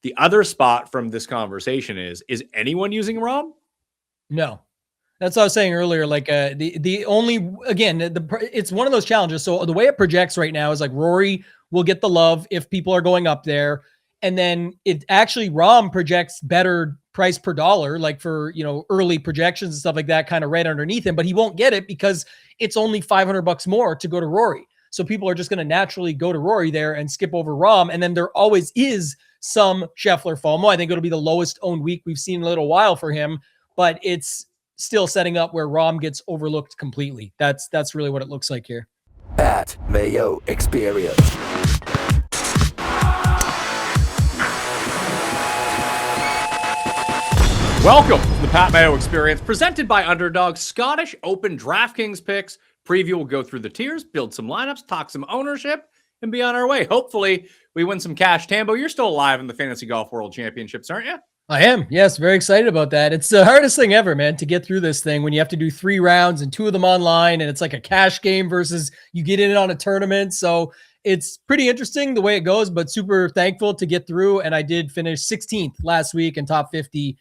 The other spot from this conversation is anyone using Rahm? No. That's what I was saying earlier. Like the only, again, it's one of those challenges. So the way it projects right now is like Rory will get the love if people are going up there. And then it actually, Rahm projects better price per dollar, like for, early projections and stuff like that, kind of right underneath him, but he won't get it because it's only $500 more to go to Rory. So people are just going to naturally go to Rory there and skip over Rahm. And then there always is some Scheffler FOMO. I think it'll be the lowest owned week we've seen in a little while for him, but it's still setting up where Rahm gets overlooked completely. That's really what it looks like here. At Mayo Experience. Welcome to the Pat Mayo Experience, presented by Underdog Scottish Open DraftKings picks. Preview will go through the tiers, build some lineups, talk some ownership, and be on our way. Hopefully, we win some cash. Tambo, you're still alive in the Fantasy Golf World Championships, aren't you? I am. Yes, very excited about that. It's the hardest thing ever, man, to get through this thing when you have to do 3 rounds and 2 of them online, and it's like a cash game versus you get in on a tournament. So it's pretty interesting the way it goes, but super thankful to get through. And I did finish 16th last week and top 50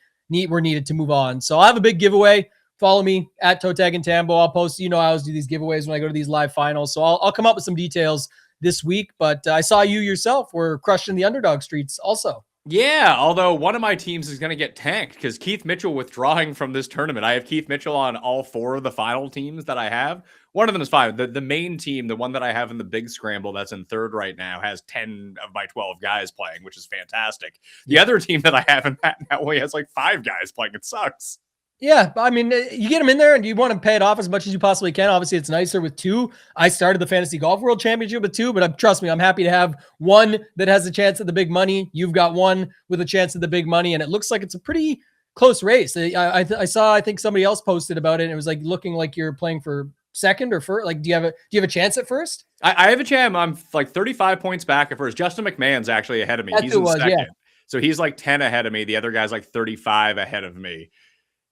were needed to move on. So I have a big giveaway. Follow me at Toe Tag and Tambo. I'll post, I always do these giveaways when I go to these live finals. So I'll come up with some details this week, but I saw you yourself were crushing the underdog streets also. Yeah, although one of my teams is going to get tanked because Keith Mitchell withdrawing from this tournament. I have Keith Mitchell on all 4 of the final teams that I have. One of them is 5. The main team, the one that I have in the big scramble that's in 3rd right now, has 10 of my 12 guys playing, which is fantastic. The other team that I have in that now only has like 5 guys playing. It sucks. Yeah, I mean, you get them in there and you want to pay it off as much as you possibly can. Obviously, it's nicer with 2. I started the Fantasy Golf World Championship with 2, but trust me, I'm happy to have one that has a chance at the big money. You've got one with a chance at the big money, and it looks like it's a pretty close race. I think somebody else posted about it, and it was like looking like you're playing for second or first. Like, do you have a chance at first? I have a chance. I'm like 35 points back at first. Justin McMahon's actually ahead of me. He's in second. Yeah. So he's like 10 ahead of me. The other guy's like 35 ahead of me.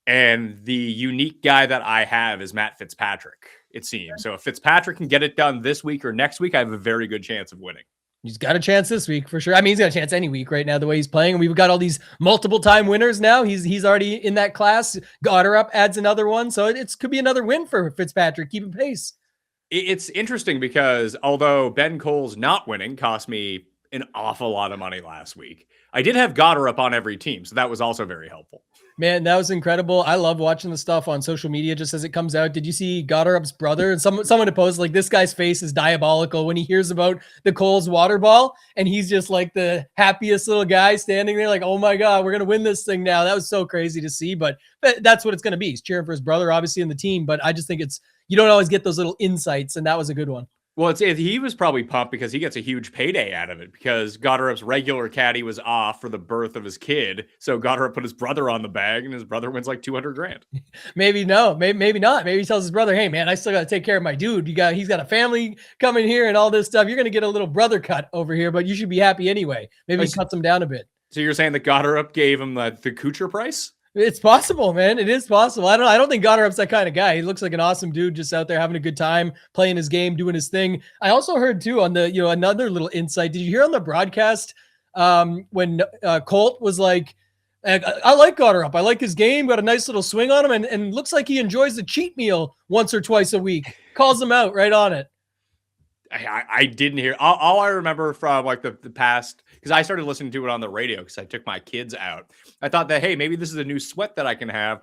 And the unique guy that I have is Matt Fitzpatrick, it seems. So if Fitzpatrick can get it done this week or next week, I have a very good chance of winning. He's got a chance this week for sure. I mean, he's got a chance any week right now, the way he's playing. And we've got all these multiple time winners now. He's already in that class. Gotterup adds another one. So it could be another win for Fitzpatrick, keeping pace. It's interesting because although Ben Cole's not winning cost me an awful lot of money last week, I did have Gotterup on every team. So that was also very helpful. Man, that was incredible. I love watching the stuff on social media just as it comes out. Did you see Gotterup's brother? And someone posted like, this guy's face is diabolical when he hears about the Coles water ball, and he's just like the happiest little guy standing there like, oh my God, we're going to win this thing now. That was so crazy to see, but that's what it's going to be. He's cheering for his brother, obviously, in the team, but I just think you don't always get those little insights, and that was a good one. Well, he was probably pumped because he gets a huge payday out of it because Gotterup's regular caddy was off for the birth of his kid. So Gotterup put his brother on the bag and his brother wins like $200,000. Maybe not. Maybe he tells his brother, hey man, I still got to take care of my dude. He's got a family coming here and all this stuff. You're going to get a little brother cut over here, but you should be happy anyway. Maybe he cuts him down a bit. So you're saying that Gotterup gave him the Kuchar price? It's possible, man. It is possible. I don't think Gotterup's that kind of guy. He looks like an awesome dude just out there having a good time, playing his game, doing his thing. I also heard too on the, another little insight. Did you hear on the broadcast when Colt was like, I like Gotterup. I like his game. Got a nice little swing on him and looks like he enjoys the cheat meal once or twice a week. Calls him out right on it. I didn't hear. All I remember from like the past, because I started listening to it on the radio because I took my kids out. I thought that, hey, maybe this is a new sweat that I can have.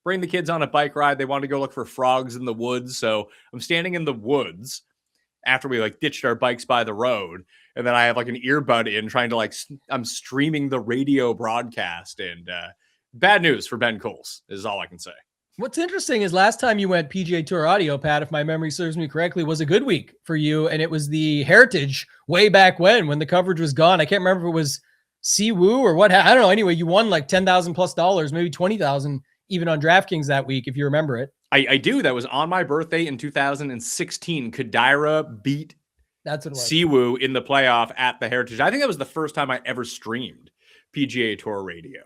Bring the kids on a bike ride. They wanted to go look for frogs in the woods. So I'm standing in the woods after we like ditched our bikes by the road. And then I have like an earbud in trying to I'm streaming the radio broadcast. And bad news for Ben Coles is all I can say. What's interesting is last time you went PGA Tour audio, Pat, if my memory serves me correctly, was a good week for you. And it was the Heritage way back when the coverage was gone. I can't remember if it was Siwoo or what. I don't know. Anyway, you won like $10,000+, maybe $20,000 even on DraftKings that week, if you remember it. I do. That was on my birthday in 2016. Kadira beat Siwoo in the playoff at the Heritage. I think that was the first time I ever streamed PGA Tour radio.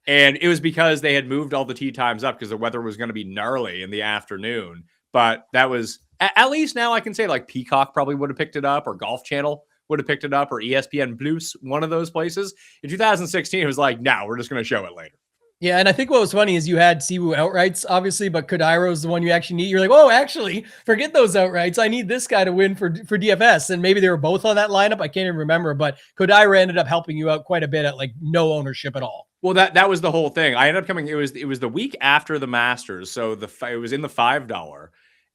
And it was because they had moved all the tee times up because the weather was going to be gnarly in the afternoon. But that was, at least now I can say like Peacock probably would have picked it up or Golf Channel would have picked it up, or ESPN Plus, one of those places. In 2016, it was like, no, we're just going to show it later. Yeah, and I think what was funny is you had Siwoo outrights, obviously, but Kodaira is the one you actually need. You're like, oh, actually, forget those outrights. I need this guy to win for DFS. And maybe they were both on that lineup. I can't even remember, but Kodaira ended up helping you out quite a bit at like no ownership at all. Well, that was the whole thing. I ended up coming. It was the week after the Masters, so it was in the $5.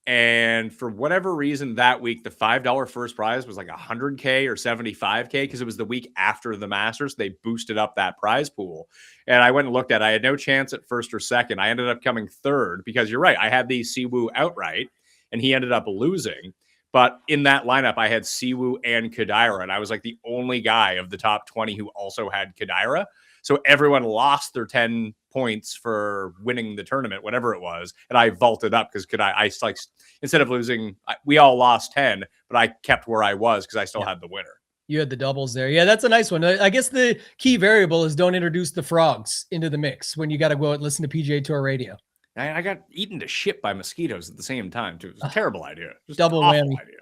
And for whatever reason that week, the $5 first prize was like 100K or 75K because it was the week after the Masters. They boosted up that prize pool. And I went and looked at it. I had no chance at first or second. I ended up coming third because you're right. I had the Siwoo outright and he ended up losing. But in that lineup, I had Siwoo and Kodaira. And I was like the only guy of the top 20 who also had Kodaira. So everyone lost their 10 points for winning the tournament, whatever it was. And I vaulted up because I like, instead of losing, we all lost 10, but I kept where I was because I still had the winner. You had the doubles there. Yeah, that's a nice one. I guess the key variable is don't introduce the frogs into the mix when you got to go out and listen to PGA Tour radio. I got eaten to shit by mosquitoes at the same time, too. It was a terrible idea. Just double whammy. Idea.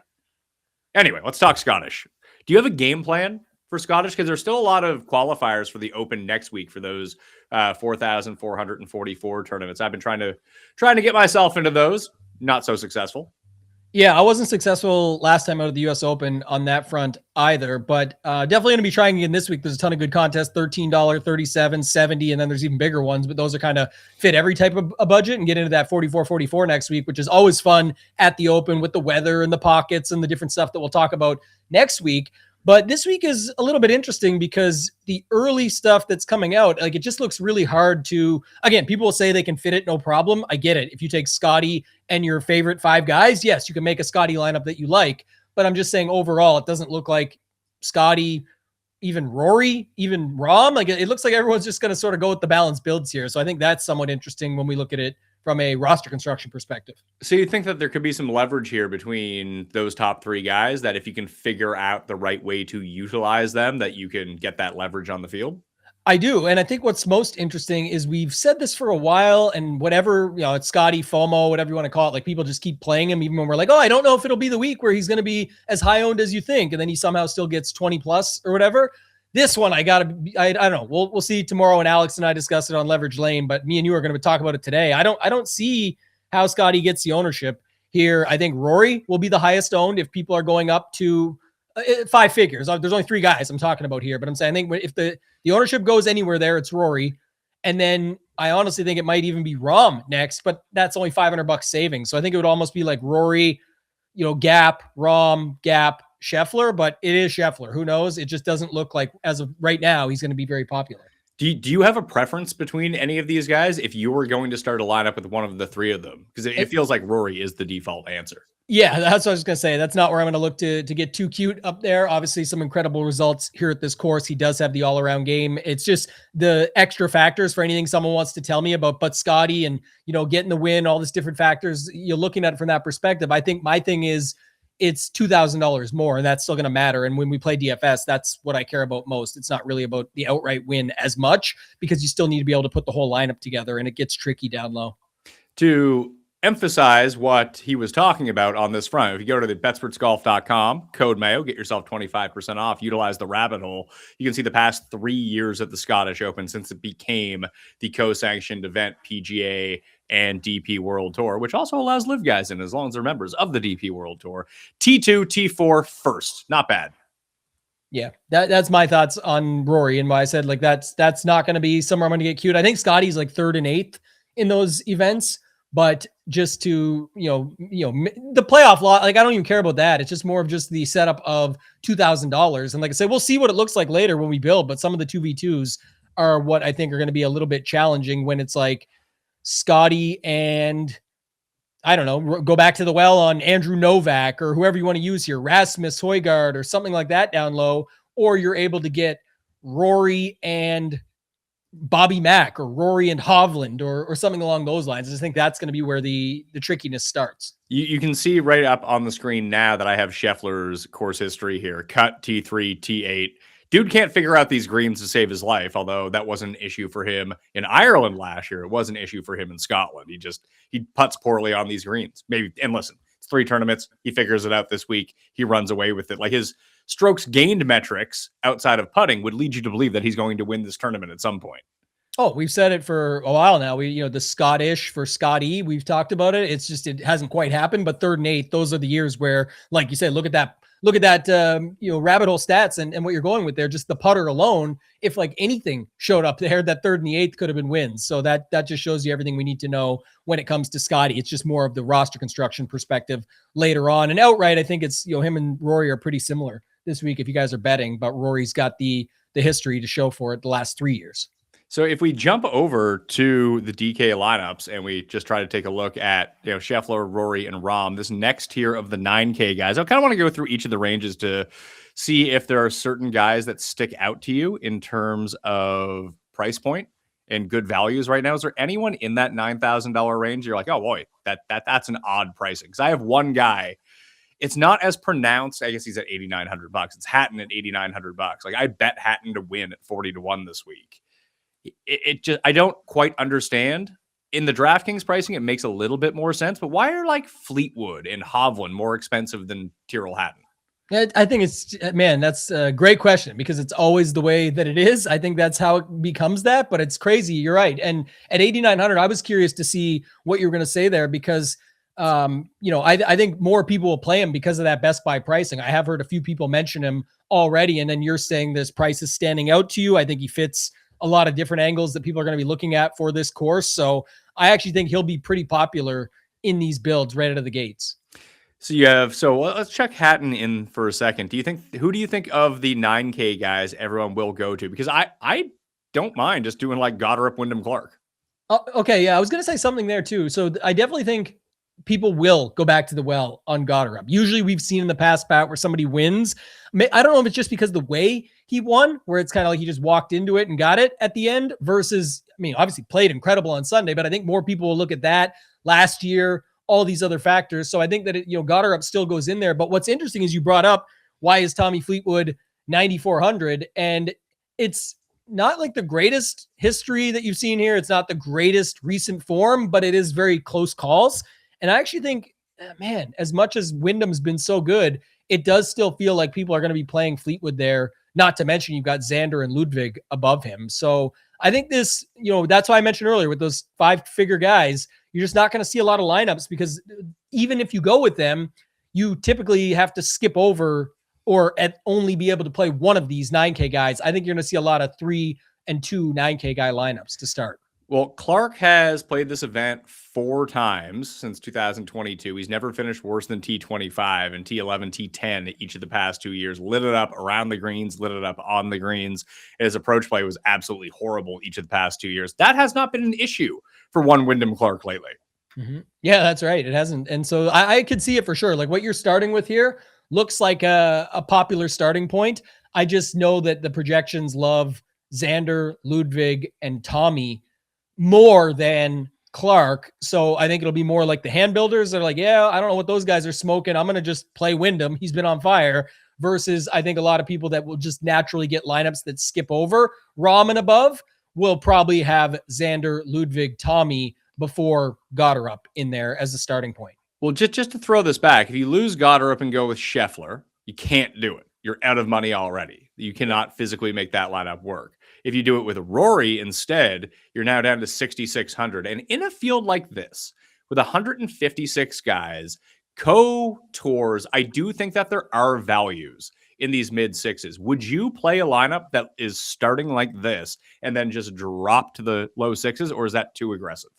Anyway, let's talk Scottish. Do you have a game plan for Scottish? Because there's still a lot of qualifiers for the Open next week for those 4,444 tournaments. I've been trying to get myself into those. Not so successful. Yeah, I wasn't successful last time out of the U.S. Open on that front either, but definitely going to be trying again this week. There's a ton of good contests, $13, $37, $70, and then there's even bigger ones, but those are kind of fit every type of a budget and get into that 44 next week, which is always fun at the Open with the weather and the pockets and the different stuff that we'll talk about next week. But this week is a little bit interesting because the early stuff that's coming out, like it just looks really hard to, again, people will say they can fit it, no problem. I get it. If you take Scotty and your favorite 5 guys, yes, you can make a Scotty lineup that you like. But I'm just saying overall, it doesn't look like Scotty, even Rory, even Rahm. Like it looks like everyone's just going to sort of go with the balanced builds here. So I think that's somewhat interesting when we look at it from a roster construction perspective. So you think that there could be some leverage here between those top 3 guys, that if you can figure out the right way to utilize them, that you can get that leverage on the field? I do. And I think what's most interesting is we've said this for a while, and whatever, it's Scotty, FOMO, whatever you want to call it, like people just keep playing him even when we're like, oh, I don't know if it'll be the week where he's going to be as high owned as you think. And then he somehow still gets 20 plus or whatever. This one, I don't know. We'll see tomorrow when Alex and I discuss it on Leverage Lane, but me and you are going to talk about it today. I don't see how Scotty gets the ownership here. I think Rory will be the highest owned if people are going up to 5 figures. There's only 3 guys I'm talking about here, but I'm saying I think if the ownership goes anywhere there, it's Rory. And then I honestly think it might even be Rahm next, but that's only $500 savings. So I think it would almost be like Rory, Gap, Rahm, Gap, Scheffler, but it is Scheffler. Who knows? It just doesn't look like, as of right now, he's going to be very popular. Do you have a preference between any of these guys if you were going to start a lineup with one of the 3 of them? Because it feels like Rory is the default answer. Yeah, that's what I was going to say. That's not where I'm going to look to get too cute up there. Obviously, some incredible results here at this course. He does have the all-around game. It's just the extra factors for anything someone wants to tell me about but Scotty and, getting the win, all these different factors. You're looking at it from that perspective. I think my thing is, it's $2,000 more, and that's still going to matter. And when we play DFS, that's what I care about most. It's not really about the outright win as much because you still need to be able to put the whole lineup together, and it gets tricky down low. To emphasize what he was talking about on this front, if you go to the betsportsgolf.com, code Mayo, get yourself 25% off, utilize the rabbit hole. You can see the past 3 years at the Scottish Open since it became the co-sanctioned event, PGA and DP World Tour, which also allows live guys in as long as they're members of the DP World Tour. T2, T4 first. Not bad. Yeah, that's my thoughts on Rory and why I said like that's not going to be somewhere I'm going to get cute. I think Scotty's like 3rd and 8th in those events, but just to the playoff lot, like I don't even care about that. It's just more of just the setup of $2,000. And like I said, we'll see what it looks like later when we build. But some of the 2v2s are what I think are going to be a little bit challenging when it's like Scotty and I don't know, go back to the well on Andrew Novak or whoever you want to use here, Rasmus Højgaard or something like that down low, or you're able to get Rory and Bobby Mack or Rory and Hovland or something along those lines. I just think that's going to be where the trickiness starts. You can see right up on the screen now that I have Scheffler's course history here. Cut, T3, T8. Dude can't figure out these greens to save his life, although that wasn't an issue for him in Ireland last year. It was an issue for him in Scotland. He putts poorly on these greens. Maybe, and listen, it's 3 tournaments. He figures it out this week. He runs away with it. Like his strokes gained metrics outside of putting would lead you to believe that he's going to win this tournament at some point. Oh, we've said it for a while now. The Scottish for Scotty, we've talked about it. It's just, it hasn't quite happened, but third and eighth, those are the years where, like you said, look at that, rabbit hole stats and what you're going with there, just the putter alone. If like anything showed up there, that third and the eighth could have been wins. So that just shows you everything we need to know when it comes to Scotty. It's just more of the roster construction perspective later on. And outright, I think it's, him and Rory are pretty similar this week if you guys are betting, but Rory's got the history to show for it the last 3 years. So if we jump over to the DK lineups and we just try to take a look at, Scheffler, Rory, and Rahm, this next tier of the 9K guys, I kind of want to go through each of the ranges to see if there are certain guys that stick out to you in terms of price point and good values right now. Is there anyone in that $9,000 range you're like, oh boy, that's an odd pricing? Because I have one guy. It's not as pronounced. I guess he's at $8,900. It's Hatton at $8,900. Like I bet Hatton to win at 40-1 this week. It just, I don't quite understand. In the DraftKings pricing, it makes a little bit more sense, but why are like Fleetwood and Hovland more expensive than Tyrrell Hatton? I think that's a great question because it's always the way that it is. I think that's how it becomes that, but it's crazy. You're right. And at 8,900, I was curious to see what you were going to say there because, I think more people will play him because of that Best Buy pricing. I have heard a few people mention him already. And then you're saying this price is standing out to you. I think he fits a lot of different angles that people are going to be looking at for this course. So I actually think he'll be pretty popular in these builds right out of the gates. So let's check Hatton in for a second. Who do you think of the 9K guys everyone will go to? Because I don't mind just doing like Goddard, Wyndham Clark. Okay. Yeah. I was going to say something there too. So I definitely think people will go back to the well on Goddard. Usually we've seen in the past, Pat, where somebody wins. I don't know if it's just because the way he won, where it's kind of like he just walked into it and got it at the end versus, obviously played incredible on Sunday, but I think more people will look at that last year, all these other factors. So I think that, Goddard still goes in there. But what's interesting is you brought up, why is Tommy Fleetwood 9,400? And it's not like the greatest history that you've seen here. It's not the greatest recent form, but it is very close calls. And I actually think, man, as much as Wyndham's been so good, it does still feel like people are going to be playing Fleetwood there. Not to mention you've got Xander and Ludwig above him. So I think this, that's why I mentioned earlier with those 5-figure guys, you're just not going to see a lot of lineups because even if you go with them, you typically have to skip over or only be able to play one of these 9K guys. I think you're going to see a lot of 3 and 2 9K guy lineups to start. Well, Clark has played this event 4 times since 2022. He's never finished worse than T25 and T11, T10 each of the past 2 years. Lit it up around the greens, lit it up on the greens. His approach play was absolutely horrible each of the past 2 years. That has not been an issue for one Wyndham Clark lately. Mm-hmm. Yeah, that's right. It hasn't. And so I could see it for sure. Like what you're starting with here looks like a popular starting point. I just know that the projections love Xander, Ludwig, and Tommy more than Clark. So I think it'll be more like the hand builders. They're like, yeah, I don't know what those guys are smoking. I'm going to just play Wyndham. He's been on fire. Versus I think a lot of people that will just naturally get lineups that skip over Rahm and above will probably have Xander, Ludwig, Tommy before Goddard in there as a starting point. Well, just to throw this back, if you lose Goddard and go with Scheffler, you can't do it. You're out of money already. You cannot physically make that lineup work. If you do it with Rory instead, you're now down to 6,600. And in a field like this, with 156 guys, co-tours, I do think that there are values in these mid sixes. Would you play a lineup that is starting like this and then just drop to the low sixes, or is that too aggressive?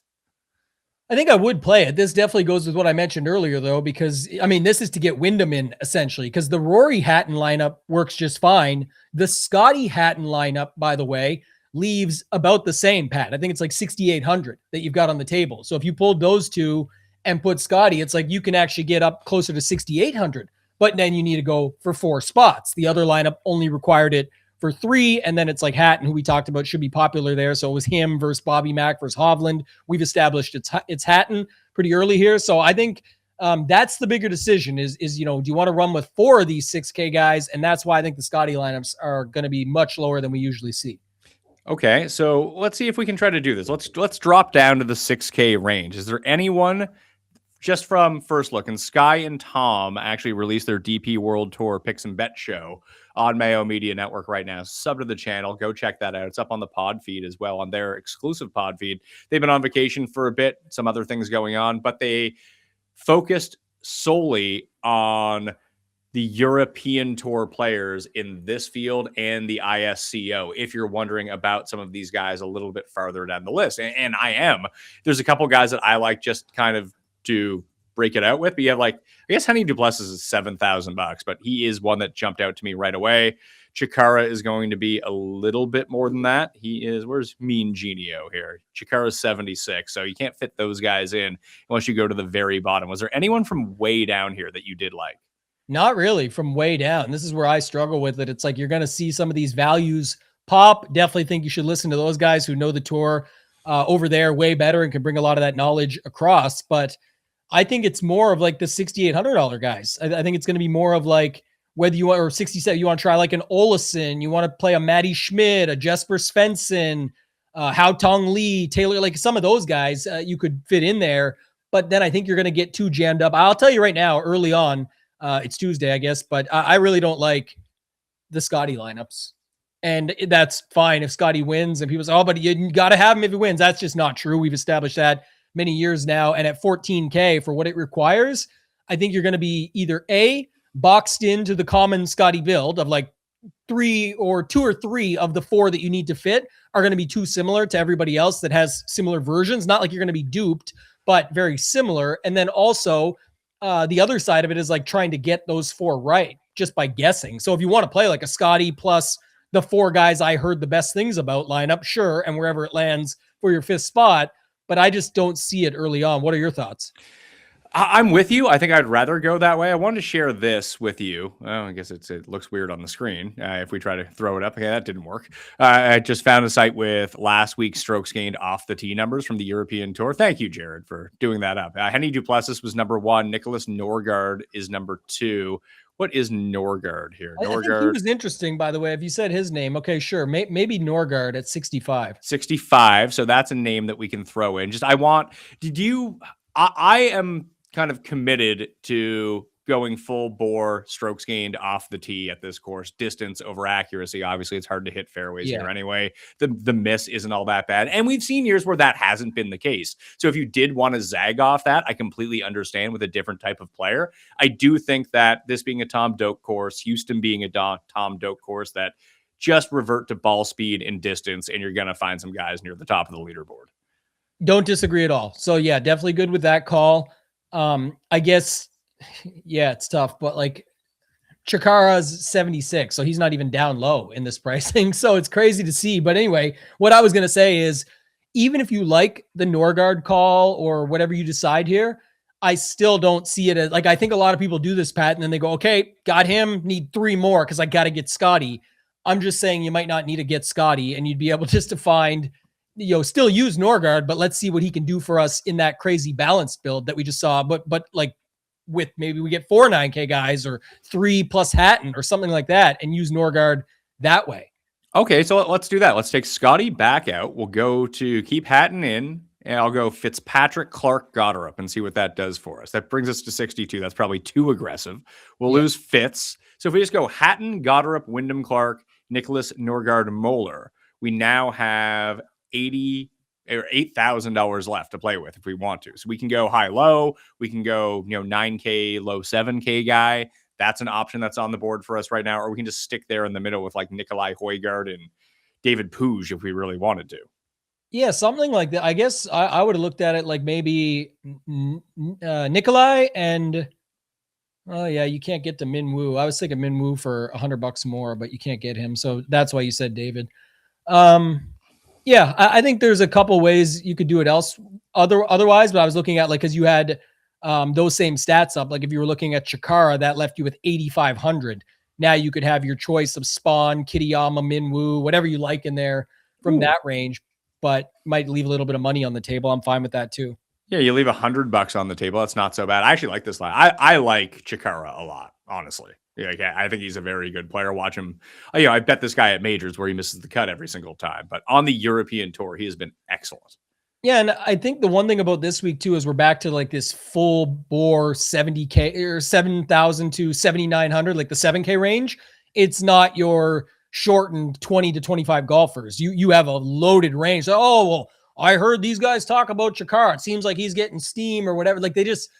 I think I would play it. This definitely goes with what I mentioned earlier, though, because, this is to get Wyndham in, essentially, because the Rory Hatton lineup works just fine. The Scotty Hatton lineup, by the way, leaves about the same, Pat. I think it's like 6,800 that you've got on the table. So if you pulled those two and put Scotty, it's like you can actually get up closer to 6,800, but then you need to go for 4 spots. The other lineup only required it for 3, and then it's like Hatton, who we talked about, should be popular there. So it was him versus Bobby Mack versus Hovland. We've established it's Hatton pretty early here. So I think that's the bigger decision is do you want to run with 4 of these 6K guys? And that's why I think the Scotty lineups are going to be much lower than we usually see. Okay, so let's see if we can try to do this. Let's drop down to the 6K range. Is there anyone just from first look, and Sky and Tom actually released their DP World Tour Picks and Bet show on Mayo Media Network right now. Sub to the channel. Go check that out. It's up on the pod feed as well, on their exclusive pod feed. They've been on vacation for a bit, some other things going on, but they focused solely on the European Tour players in this field and the ISCO, if you're wondering about some of these guys a little bit farther down the list. And I am. There's a couple guys that I like just kind of to break it out with, but you have like, I guess Henny Duplessis is $7,000, but he is one that jumped out to me right away. Chikara is going to be a little bit more than that. He is, where's Mean Genio here? Chikara's 76, so you can't fit those guys in unless you go to the very bottom. Was there anyone from way down here that you did like? Not really, from way down. This is where I struggle with it. It's like you're going to see some of these values pop. Definitely think you should listen to those guys who know the tour over there way better and can bring a lot of that knowledge across. But I think it's more of like the $6,800 guys. I think it's going to be more of like whether you want, or 67, you want to try like an Olesen, you want to play a Matty Schmidt, a Jesper Svensson, Hao Tong Lee, Taylor, like some of those guys you could fit in there. But then I think you're going to get too jammed up. I'll tell you right now, early on, it's Tuesday, I guess, but I really don't like the Scotty lineups. And that's fine if Scotty wins and people say, oh, but you got to have him if he wins. That's just not true. We've established that many years now. And at $14K for what it requires, I think you're going to be either A, boxed into the common Scotty build of like two or three of the four that you need to fit are going to be too similar to everybody else that has similar versions. Not like you're going to be duped, but very similar. And then also the other side of it is like trying to get those four right just by guessing. So if you want to play like a Scotty plus the four guys I heard the best things about lineup, sure, and wherever it lands for your fifth spot, but I just don't see it early on. What are your thoughts? I'm with you. I think I'd rather go that way. I wanted to share this with you. Oh, I guess it looks weird on the screen. If we try to throw it up, okay, that didn't work. I just found a site with last week's strokes gained off the tee numbers from the European Tour. Thank you, Jared, for doing that up. Henny Duplessis was number 1. Nicholas Norgard is number 2. What is Norgard here? I think he was interesting, by the way. If you said his name, okay, sure. Maybe Norgard at 65. 65. So that's a name that we can throw in. I am kind of committed to going full bore strokes gained off the tee at this course, distance over accuracy. Obviously, it's hard to hit fairways here anyway. The miss isn't all that bad. And we've seen years where that hasn't been the case. So if you did want to zag off that, I completely understand with a different type of player. I do think that this being a Tom Doak course, Houston being a Tom Doak course, that just revert to ball speed and distance, and you're going to find some guys near the top of the leaderboard. Don't disagree at all. So yeah, definitely good with that call. I guess, yeah, it's tough, but like Chikara's 76, so he's not even down low in this pricing. So it's crazy to see. But anyway, what I was going to say is, even if you like the Norgard call or whatever you decide here, I still don't see it as like, I think a lot of people do this, Pat, and then they go, okay, got him, need 3 more because I got to get Scotty. I'm just saying you might not need to get Scotty, and you'd be able just to find, still use Norgard, but let's see what he can do for us in that crazy balanced build that we just saw. But like with maybe we get 4 9K guys or 3 plus Hatton or something like that and use Norgard that way. Okay, so let's do that. Let's take Scotty back out. We'll go to keep Hatton in, and I'll go Fitzpatrick, Clark, Goddard and see what that does for us. That brings us to 62. That's probably too aggressive. We'll lose Fitz. So if we just go Hatton, Goddard, Wyndham Clark, Nicholas Norgard, Moeller, we now have $8,000 left to play with if we want to. So we can go high-low. We can go 9K, low 7K guy. That's an option that's on the board for us right now. Or we can just stick there in the middle with like Nikolai Højgaard and David Puig if we really wanted to. Yeah, something like that. I guess I would have looked at it like maybe Nikolai and you can't get to Min Woo. I was thinking Min Woo for $100 more, but you can't get him. So that's why you said David. Yeah, I think there's a couple ways you could do it otherwise, but I was looking at like, cause you had those same stats up. Like if you were looking at Chikara, that left you with 8,500. Now you could have your choice of Spawn, Kitayama, Min Woo, whatever you like in there from that range, but might leave a little bit of money on the table. I'm fine with that too. Yeah, you leave $100 on the table. That's not so bad. I actually like this line. I like Chikara a lot, honestly. Yeah, I think he's a very good player. Watch him. I bet this guy at majors where he misses the cut every single time. But on the European Tour, he has been excellent. Yeah, and I think the one thing about this week too is we're back to like this full bore 70K or 7,000 to 7,900, like the 7K range. It's not your shortened 20 to 25 golfers. You have a loaded range. So, oh well, I heard these guys talk about Chikara. It seems like he's getting steam or whatever. Like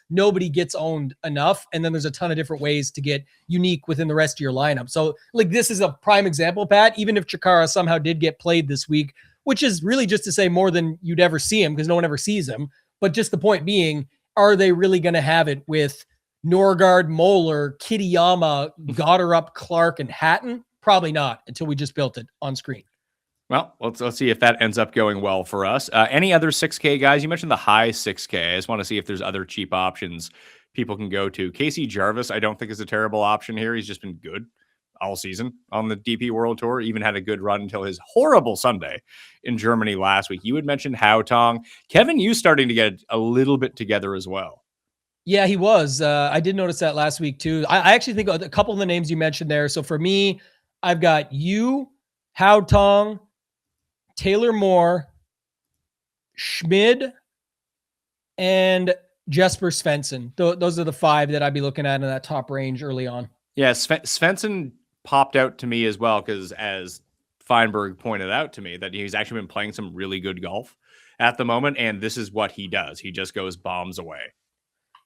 nobody gets owned enough. And then there's a ton of different ways to get unique within the rest of your lineup. So like this is a prime example, Pat. Even if Chikara somehow did get played this week, which is really just to say more than you'd ever see him because no one ever sees him. But just the point being, are they really going to have it with Norgard, Moeller, Kitayama, Goddard, Clark, and Hatton? Probably not until we just built it on screen. Well, let's see if that ends up going well for us. Any other 6K guys? You mentioned the high 6K. I just want to see if there's other cheap options people can go to. Casey Jarvis, I don't think is a terrible option here. He's just been good all season on the DP World Tour, even had a good run until his horrible Sunday in Germany last week. You had mentioned Haotong. Kevin Yu starting to get a little bit together as well. Yeah, he was. I did notice that last week too. I actually think a couple of the names you mentioned there. So for me, I've got Yu, Haotong, Taylor Moore, Schmid, and Jesper Svensson. Those are the 5 that I'd be looking at in that top range early on. Yeah, Svensson popped out to me as well because, as Feinberg pointed out to me, that he's actually been playing some really good golf at the moment, and this is what he does. He just goes bombs away.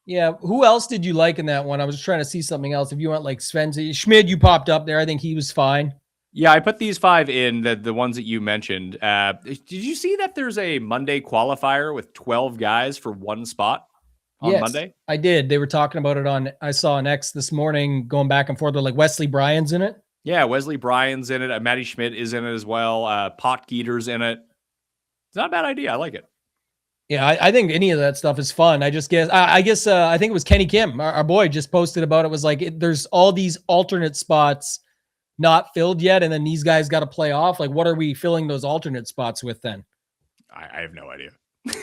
Yeah, who else did you like in that one? I was trying to see something else. If you want like Svensson, Schmid, you popped up there. I think he was fine. Yeah, I put these 5 in, the ones that you mentioned. Did you see that there's a Monday qualifier with 12 guys for one spot on Monday? I did. They were talking about it I saw an X this morning going back and forth. They're like Wesley Bryan's in it. Yeah, Wesley Bryan's in it. Matty Schmidt is in it as well. Potgieter's in it. It's not a bad idea. I like it. Yeah, I think any of that stuff is fun. I just guess, I think it was Kenny Kim, our boy, just posted about it. Was like, there's all these alternate spots not filled yet, and then these guys got to play off. Like, what are we filling those alternate spots with then? I have no idea.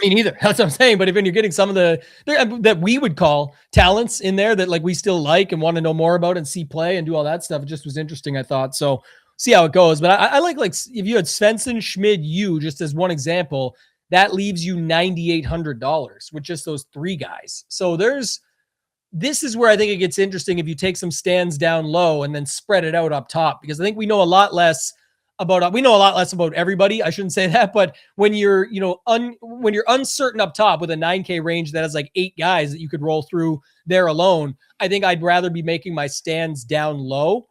Me neither. That's what I'm saying. But when you're getting some of that we would call talents in there that like we still like and want to know more about and see play and do all that stuff, it just was interesting, I thought. So see how it goes. But I like if you had Svensson, Schmid, you just as one example, that leaves you $9,800 with just those 3 guys. So this is where I think it gets interesting if you take some stands down low and then spread it out up top, because I think we know a lot less about everybody. I shouldn't say that, but when you're, when you're uncertain up top with a 9K range that has like 8 guys that you could roll through there alone, I think I'd rather be making my stands down low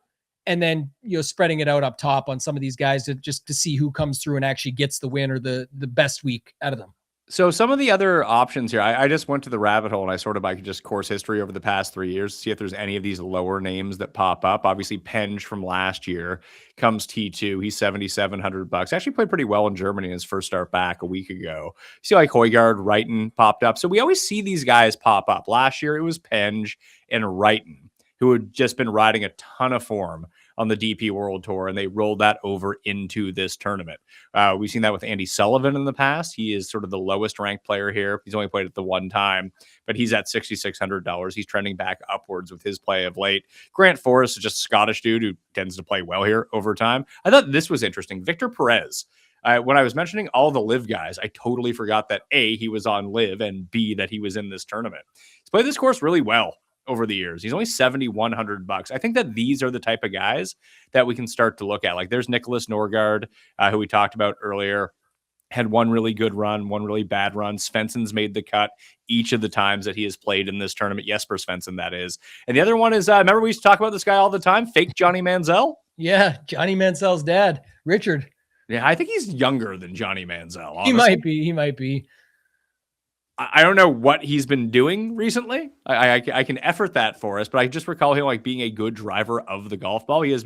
and then, spreading it out up top on some of these guys to see who comes through and actually gets the win or the best week out of them. So some of the other options here, I just went to the rabbit hole and I could just course history over the past 3 years, see if there's any of these lower names that pop up. Obviously, Penge from last year comes T2. He's $7,700. Actually played pretty well in Germany in his first start back a week ago. See like Højgaard, Wrighton popped up. So we always see these guys pop up. Last year, it was Penge and Wrighton, who had just been riding a ton of form on the DP World Tour, and they rolled that over into this tournament. We've seen that with Andy Sullivan in the past. He is sort of the lowest ranked player here. He's only played it the one time, but he's at $6,600. He's trending back upwards with his play of late. Grant Forrest is just a Scottish dude who tends to play well here over time. I thought this was interesting. Victor Perez. When I was mentioning all the live guys, I totally forgot that A, he was on live, and B, that he was in this tournament. He's played this course really well over the years. He's only $7,100. I think that these are the type of guys that we can start to look at. Like there's Nicholas Norgard, who we talked about earlier, had one really good run, one really bad run. Svensson's made the cut each of the times that he has played in this tournament. Jesper Svensson, that is. And the other one is, remember we used to talk about this guy all the time, fake Johnny Manziel? Yeah, Johnny Manziel's dad, Richard. Yeah, I think he's younger than Johnny Manziel. Honestly. He might be. I don't know what he's been doing recently. I can effort that for us, but I just recall him like being a good driver of the golf ball. He has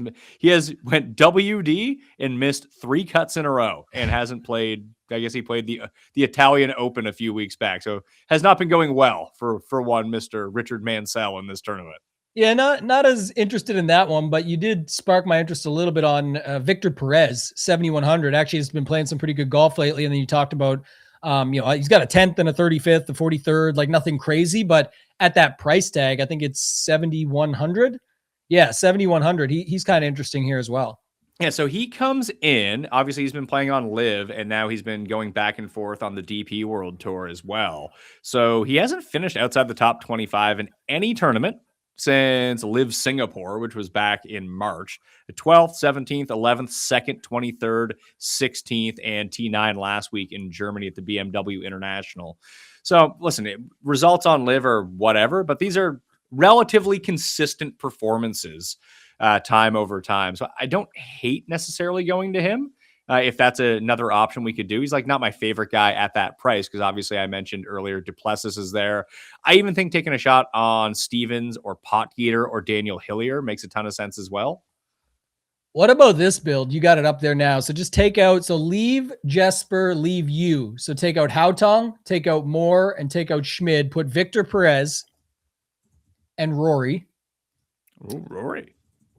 went WD and missed 3 cuts in a row and hasn't played. I guess he played the Italian Open a few weeks back, so has not been going well for one Mr. Richard Mansell in this tournament. Yeah, not as interested in that one, but you did spark my interest a little bit on Victor Perez, 7,100. Actually, he's been playing some pretty good golf lately, and then you talked about. He's got a 10th and a 35th, the 43rd, like nothing crazy, but at that price tag, I think it's 7,100. Yeah, 7,100. He's kind of interesting here as well. Yeah, so he comes in. Obviously, he's been playing on Live, and now he's been going back and forth on the DP World Tour as well. So he hasn't finished outside the top 25 in any tournament since Live Singapore, which was back in March. The 12th, 17th, 11th, 2nd, 23rd, 16th, and T9 last week in Germany at the BMW International. So listen, results on Live are whatever, but these are relatively consistent performances time over time. So I don't hate necessarily going to him. If that's another option we could do. He's like not my favorite guy at that price because obviously I mentioned earlier Duplessis is there. I even think taking a shot on Stevens or Potgieter or Daniel Hillier makes a ton of sense as well. What about this build? You got it up there now. So just take out, so leave Jesper, leave you. So take out Hautong, take out Moore, and take out Schmid. Put Victor Perez and Rory. Ooh, Rory.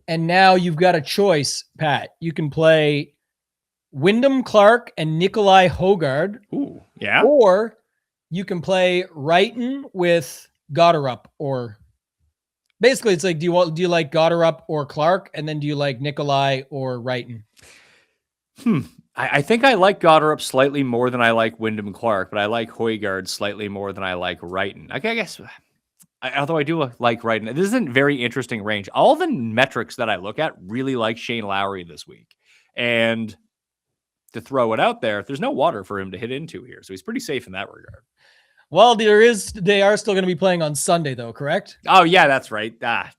And now you've got a choice, Pat. You can play Wyndham Clark and Nikolai Hogard. Ooh, yeah. Or you can play Wrighton with Gotterup. Or basically, it's like, do you like Gotterup or Clark? And then do you like Nikolai or Wrighton? I think I like Gotterup slightly more than I like Wyndham Clark, but I like Højgaard slightly more than I like Wrighton. Okay, I guess... although I do like Wrighton. This isn't very interesting range. All the metrics that I look at really like Shane Lowry this week. And to throw it out there, there's no water for him to hit into here. So he's pretty safe in that regard. Well, they are still going to be playing on Sunday though, correct? Oh yeah, that's right. Damn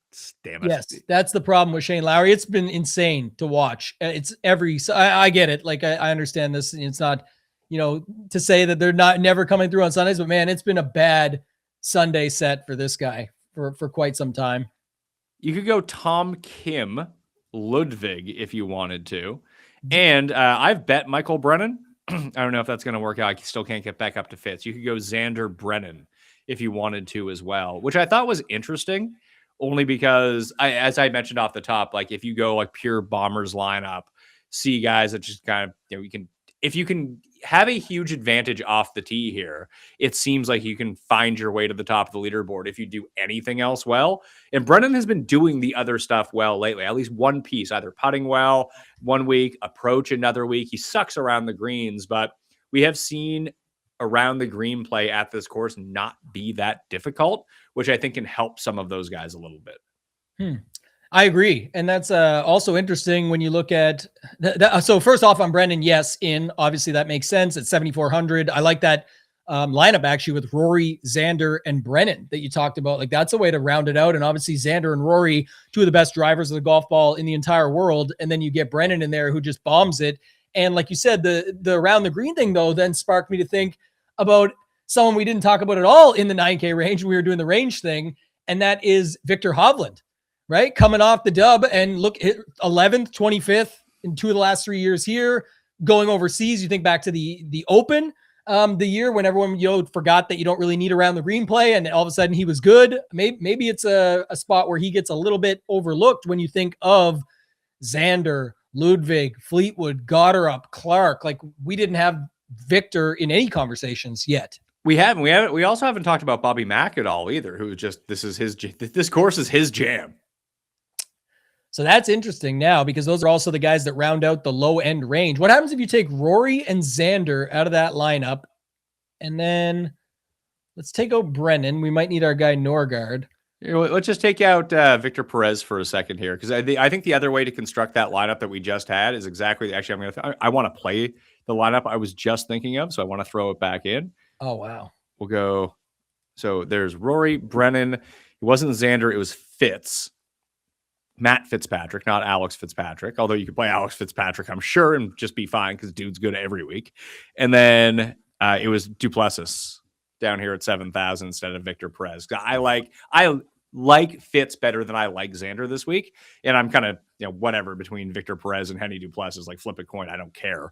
it. Yes, that's the problem with Shane Lowry. It's been insane to watch. It's I get it. Like I understand this. It's not, to say that they're never coming through on Sundays, but man, it's been a bad Sunday set for this guy for quite some time. You could go Tom Kim, Ludwig if you wanted to. And I've bet Michael Brennan. I don't know if that's going to work out. I still can't get back up to Fitz. You could go Xander Brennan if you wanted to as well, which I thought was interesting only because as I mentioned off the top, like if you go like pure Bombers lineup, see guys that just kind of, if you can have a huge advantage off the tee here, it seems like you can find your way to the top of the leaderboard if you do anything else well. And Brennan has been doing the other stuff well lately, at least one piece, either putting well one week, approach another week. He sucks around the greens, but we have seen around the green play at this course not be that difficult, which I think can help some of those guys a little bit. I agree. And that's also interesting when you look at so first off on Brendan, yes, obviously that makes sense at 7,400. I like that lineup actually with Rory, Xander, and Brennan that you talked about. Like that's a way to round it out. And obviously Xander and Rory, two of the best drivers of the golf ball in the entire world. And then you get Brennan in there who just bombs it. And like you said, the around the green thing though, then sparked me to think about someone we didn't talk about at all in the 9K range. We were doing the range thing. And that is Victor Hovland. Right? Coming off the dub and look, 11th, 25th in 2 of the last 3 years here, going overseas. You think back to the Open, the year when everyone, forgot that you don't really need around the green play. And all of a sudden he was good. Maybe it's a spot where he gets a little bit overlooked when you think of Xander, Ludwig, Fleetwood, Gotterup, Clark. Like we didn't have Victor in any conversations yet. We haven't. We also haven't talked about Bobby Mack at all either, who just, this course is his jam. So that's interesting now because those are also the guys that round out the low end range. What happens if you take Rory and Xander out of that lineup? And then let's take out Brennan. We might need our guy Norgard. Let's just take out Victor Perez for a second here because I think the other way to construct that lineup that we just had is exactly. Actually, I want to play the lineup I was just thinking of, so I want to throw it back in. Oh wow! We'll go. So there's Rory, Brennan. It wasn't Xander. It was Fitz. Matt Fitzpatrick, not Alex Fitzpatrick, although you could play Alex Fitzpatrick, I'm sure, and just be fine because dude's good every week. And then it was Duplessis down here at 7,000 instead of Victor Perez. I like Fitz better than I like Xander this week, and I'm kind of whatever between Victor Perez and Henny Duplessis, like flip a coin, I don't care.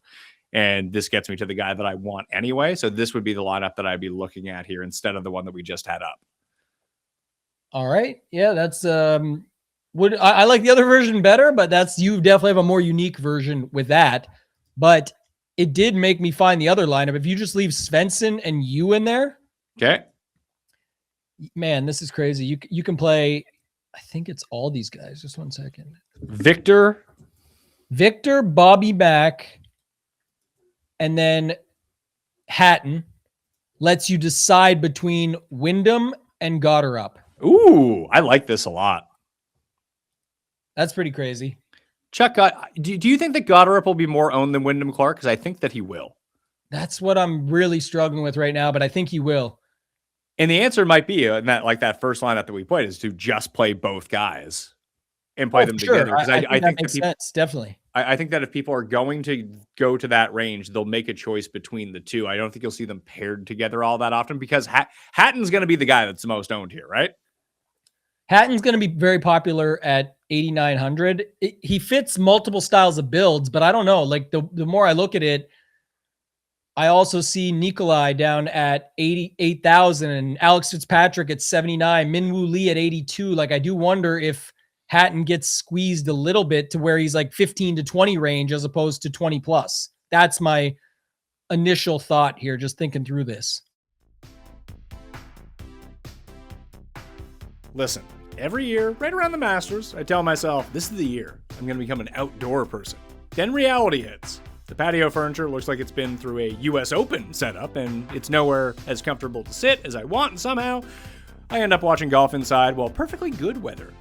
And this gets me to the guy that I want anyway. So this would be the lineup that I'd be looking at here instead of the one that we just had up. All right, yeah, that's I like the other version better, but you definitely have a more unique version with that. But it did make me find the other lineup. If you just leave Svensson and you in there, okay, man, this is crazy. You can play. I think it's all these guys. Just one second. Victor Victor, Bobby Mack, and then Hatton lets you decide between Wyndham and Gotterup. Ooh, I like this a lot. That's pretty crazy. Chuck, do you think that Gotterup will be more owned than Wyndham Clark? Because I think that he will. That's what I'm really struggling with right now, but I think he will. And the answer might be in that first lineup that we played is to just play both guys and play them together. Because I think that makes sense. Definitely. I think that if people are going to go to that range, they'll make a choice between the two. I don't think you'll see them paired together all that often because Hatton's going to be the guy that's the most owned here, right? Hatton's going to be very popular at 8,900. He fits multiple styles of builds, but I don't know. Like the more I look at it, I also see Nikolai down at 88,000 and Alex Fitzpatrick at 79, Minwoo Lee at 82. Like I do wonder if Hatton gets squeezed a little bit to where he's like 15 to 20 range as opposed to 20 plus. That's my initial thought here, just thinking through this. Listen, every year, right around the Masters, I tell myself, this is the year I'm going to become an outdoor person. Then reality hits. The patio furniture looks like it's been through a US Open setup, and it's nowhere as comfortable to sit as I want, and somehow I end up watching golf inside while perfectly good weather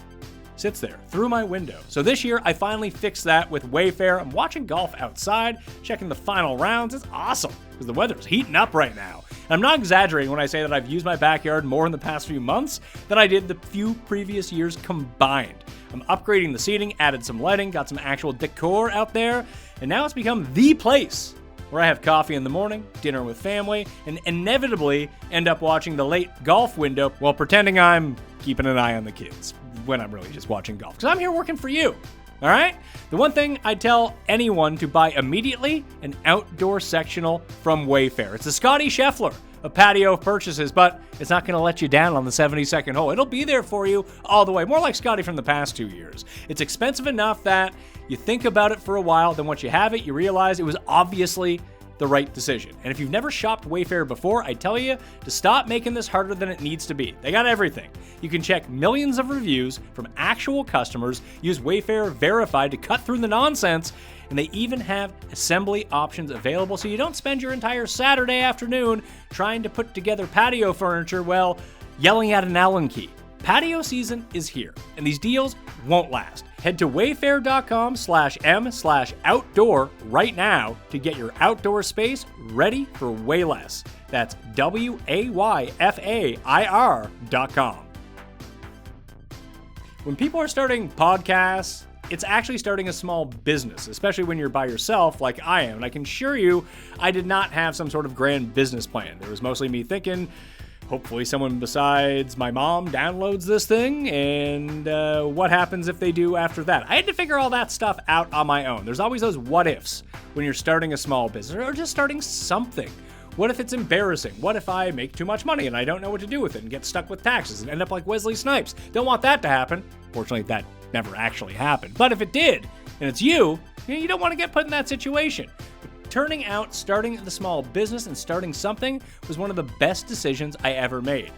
sits there through my window. So this year, I finally fixed that with WAYFAIR. I'm watching golf outside, checking the final rounds. It's awesome because the weather's heating up right now. And I'm not exaggerating when I say that I've used my backyard more in the past few months than I did the few previous years combined. I'm upgrading the seating, added some lighting, got some actual decor out there, and now it's become the place where I have coffee in the morning, dinner with family, and inevitably end up watching the late golf window while pretending I'm keeping an eye on the kids when I'm really just watching golf. Because I'm here working for you, all right? The one thing I tell anyone to buy immediately, an outdoor sectional from WAYFAIR. It's the Scotty Scheffler of patio purchases, but it's not going to let you down on the 72nd hole. It'll be there for you all the way, more like Scotty from the past 2 years. It's expensive enough that you think about it for a while, then once you have it, you realize it was obviously the right decision. And if you've never shopped WAYFAIR before, I tell you to stop making this harder than it needs to be. They got everything. You can check millions of reviews from actual customers, use WAYFAIR Verified to cut through the nonsense, and they even have assembly options available so you don't spend your entire Saturday afternoon trying to put together patio furniture while yelling at an Allen key. Patio season is here, and these deals won't last. Head to wayfair.com/m/outdoor right now to get your outdoor space ready for way less. That's WAYFAIR.com. When people are starting podcasts, it's actually starting a small business, especially when you're by yourself like I am. And I can assure you, I did not have some sort of grand business plan. There was mostly me thinking, hopefully someone besides my mom downloads this thing, and what happens if they do after that? I had to figure all that stuff out on my own. There's always those what ifs when you're starting a small business or just starting something. What if it's embarrassing? What if I make too much money and I don't know what to do with it and get stuck with taxes and end up like Wesley Snipes? Don't want that to happen. Fortunately, that never actually happened. But if it did, and it's you don't want to get put in that situation. Turning out, starting the small business and starting something was one of the best decisions I ever made.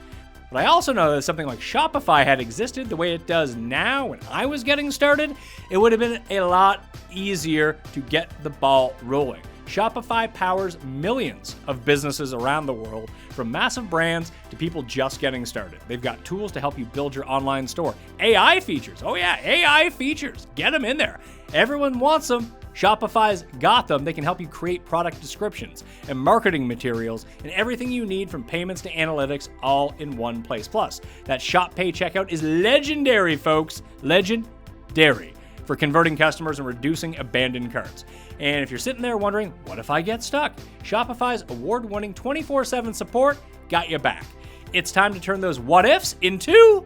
But I also know that if something like Shopify had existed the way it does now when I was getting started, it would have been a lot easier to get the ball rolling. Shopify powers millions of businesses around the world, from massive brands to people just getting started. They've got tools to help you build your online store. AI features. Oh yeah, AI features. Get them in there. Everyone wants them. Shopify's got them. They can help you create product descriptions and marketing materials and everything you need from payments to analytics all in one place. Plus, that Shop Pay checkout is legendary, folks. Legendary for converting customers and reducing abandoned carts. And if you're sitting there wondering, what if I get stuck? Shopify's award-winning 24/7 support got you back. It's time to turn those what ifs into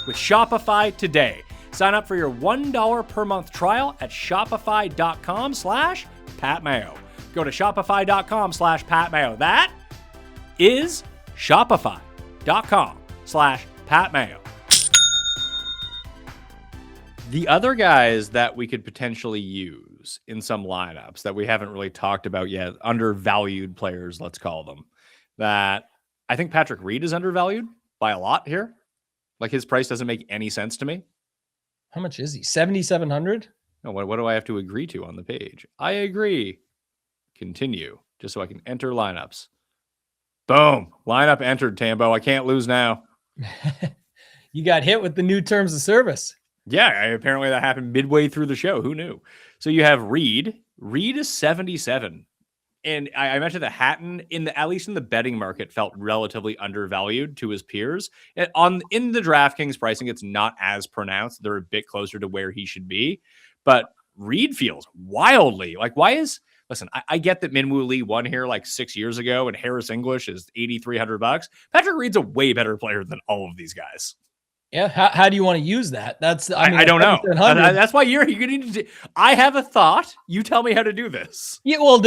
with Shopify today. Sign up for your $1 per month trial at shopify.com/PatMayo. Go to shopify.com/PatMayo. That is shopify.com/PatMayo. The other guys that we could potentially use in some lineups that we haven't really talked about yet, undervalued players, let's call them, that I think Patrick Reed is undervalued by a lot here. Like his price doesn't make any sense to me. How much is he? 7,700? No, what do I have to agree to on the page? I agree. Continue, just so I can enter lineups. Boom. Lineup entered, Tambo. I can't lose now. You got hit with the new terms of service. Yeah, apparently that happened midway through the show. Who knew? So you have Reed. Reed is 77. And I mentioned that Hatton, at least in the betting market, felt relatively undervalued to his peers. In the DraftKings pricing, it's not as pronounced. They're a bit closer to where he should be. But Reed feels wildly like, listen, I get that Minwoo Lee won here like 6 years ago and Harris English is $8,300. Patrick Reed's a way better player than all of these guys. Yeah. How do you want to use that? I don't know. That's why you're going to. I have a thought. You tell me how to do this. Yeah. Well,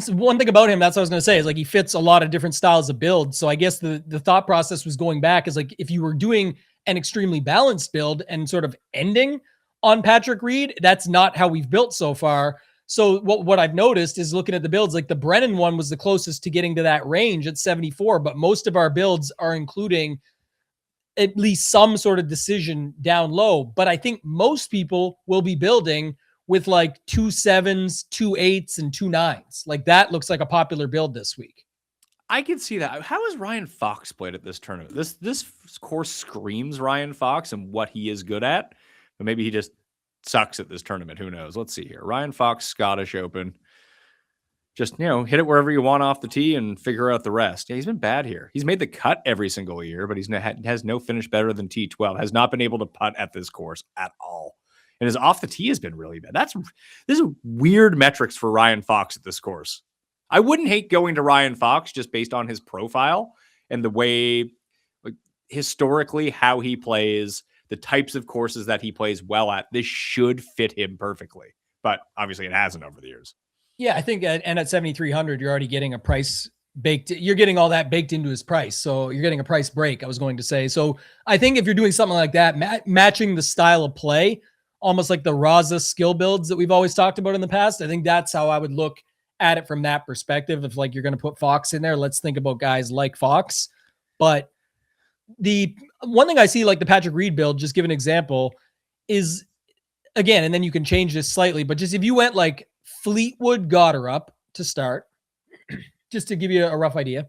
one thing about him, that's what I was going to say, is like he fits a lot of different styles of build. So I guess the thought process was going back is like, if you were doing an extremely balanced build and sort of ending on Patrick Reed, that's not how we've built so far. So what I've noticed is looking at the builds, like the Brennan one was the closest to getting to that range at 74, but most of our builds are including at least some sort of decision down low. But I think most people will be building with like 2 7s, 2 8s, and 2 9s. Like that looks like a popular build this week. I can see that. How is Ryan Fox played at this tournament? This course screams Ryan Fox and what he is good at, but maybe he just sucks at this tournament. Who knows? Let's see here. Ryan Fox, Scottish Open. Just, hit it wherever you want off the tee and figure out the rest. Yeah, he's been bad here. He's made the cut every single year, but has no finish better than T12. Has not been able to putt at this course at all. And his off the tee has been really bad. This is weird metrics for Ryan Fox at this course. I wouldn't hate going to Ryan Fox just based on his profile and the way, like, historically how he plays, the types of courses that he plays well at. This should fit him perfectly, but obviously it hasn't over the years. Yeah, I think at 7,300, you're already getting a price baked. You're getting all that baked into his price. So you're getting a price break, I was going to say. So I think if you're doing something like that, matching the style of play, almost like the Raza skill builds that we've always talked about in the past, I think that's how I would look at it from that perspective. If like you're going to put Fox in there, let's think about guys like Fox. But the one thing I see, like the Patrick Reed build, just give an example, is again, and then you can change this slightly, but just if you went like Fleetwood Gotterup to start, just to give you a rough idea,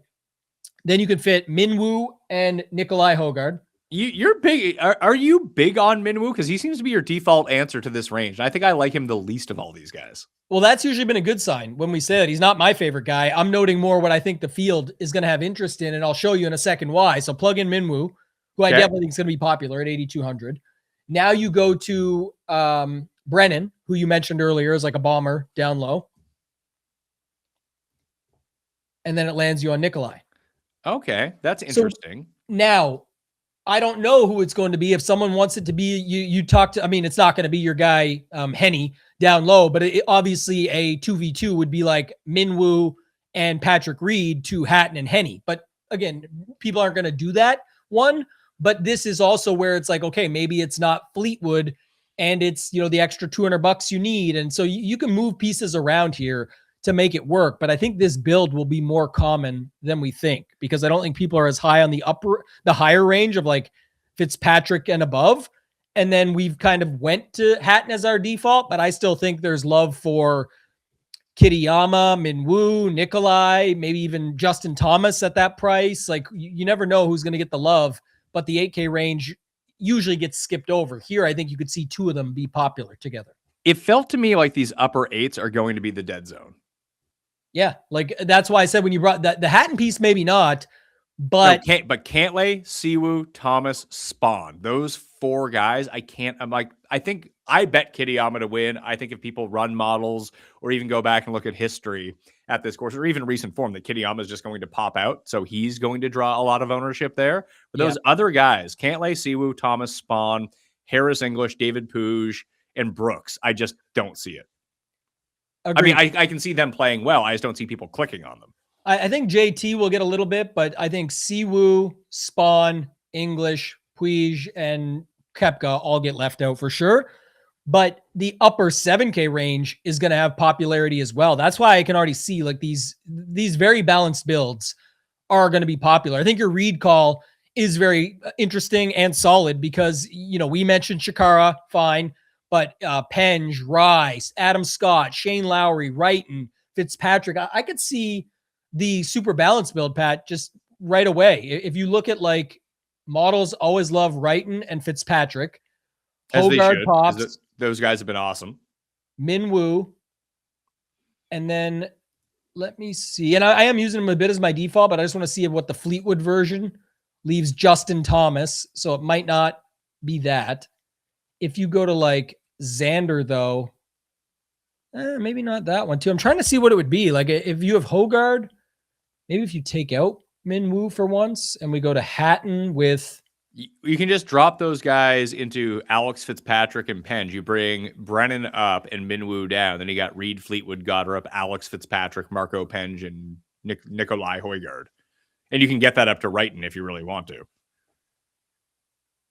then you could fit Minwoo and Nikolai Hogard. You're big. Are you big on Minwoo? Because he seems to be your default answer to this range. I think I like him the least of all these guys. Well, that's usually been a good sign when we say that. He's not my favorite guy. I'm noting more what I think the field is going to have interest in, and I'll show you in a second why. So plug in Minwoo, who I definitely think is going to be popular at 8,200. Now you go to Brennan, who you mentioned earlier is like a bomber down low. And then it lands you on Nikolai. Okay, that's interesting. So now, I don't know who it's going to be. If someone wants it to be, you talk to, I mean, it's not going to be your guy, Henny, down low, but obviously a 2v2 would be like Minwoo and Patrick Reed to Hatton and Henny. But again, people aren't going to do that one. But this is also where it's like, okay, maybe it's not Fleetwood and it's, the extra $200 you need. And so you can move pieces around here to make it work. But I think this build will be more common than we think, because I don't think people are as high on the higher range of like Fitzpatrick and above. And then we've kind of went to Hatton as our default, but I still think there's love for Kitayama, Minwoo, Nikolai, maybe even Justin Thomas at that price. Like you never know who's going to get the love, but the 8K range usually gets skipped over. Here, I think you could see two of them be popular together. It felt to me like these upper eights are going to be the dead zone. Yeah, like that's why I said when you brought that, the Hatton piece, maybe not, but Cantlay, Siwoo, Thomas, Spawn, those four guys, I think I bet Kitayama to win. I think if people run models or even go back and look at history at this course or even recent form, that Kitayama is just going to pop out. So he's going to draw a lot of ownership there. But those other guys, Cantlay, Siwoo, Thomas, Spawn, Harris English, David Puig, and Brooks, I just don't see it. Agreed. I mean, I can see them playing well. I just don't see people clicking on them. I think JT will get a little bit, but I think Siwoo, Spawn, English, Puig, and Koepka all get left out for sure. But the upper 7K range is going to have popularity as well. That's why I can already see like these very balanced builds are going to be popular. I think your Reed call is very interesting and solid because, we mentioned Shikara, fine. But Penge, Rice, Adam Scott, Shane Lowry, Wrighton, Fitzpatrick. I could see the super balanced build, Pat, just right away. If you look at like models, always love Wrighton and Fitzpatrick. As they Hogard should, pops. those guys have been awesome. Min Woo. And then let me see. And I am using him a bit as my default, but I just want to see what the Fleetwood version leaves Justin Thomas. So it might not be that. If you go to like Xander, though, maybe not that one too. I'm trying to see what it would be. Like if you have Hogard, maybe if you take out Min Woo for once and we go to Hatton with... You can just drop those guys into Alex Fitzpatrick and Penge. You bring Brennan up and Minwoo down. Then you got Reed, Fleetwood, Goddard up, Alex Fitzpatrick, Marco Penge, and Nikolai Højgaard. And you can get that up to Wrighton if you really want to.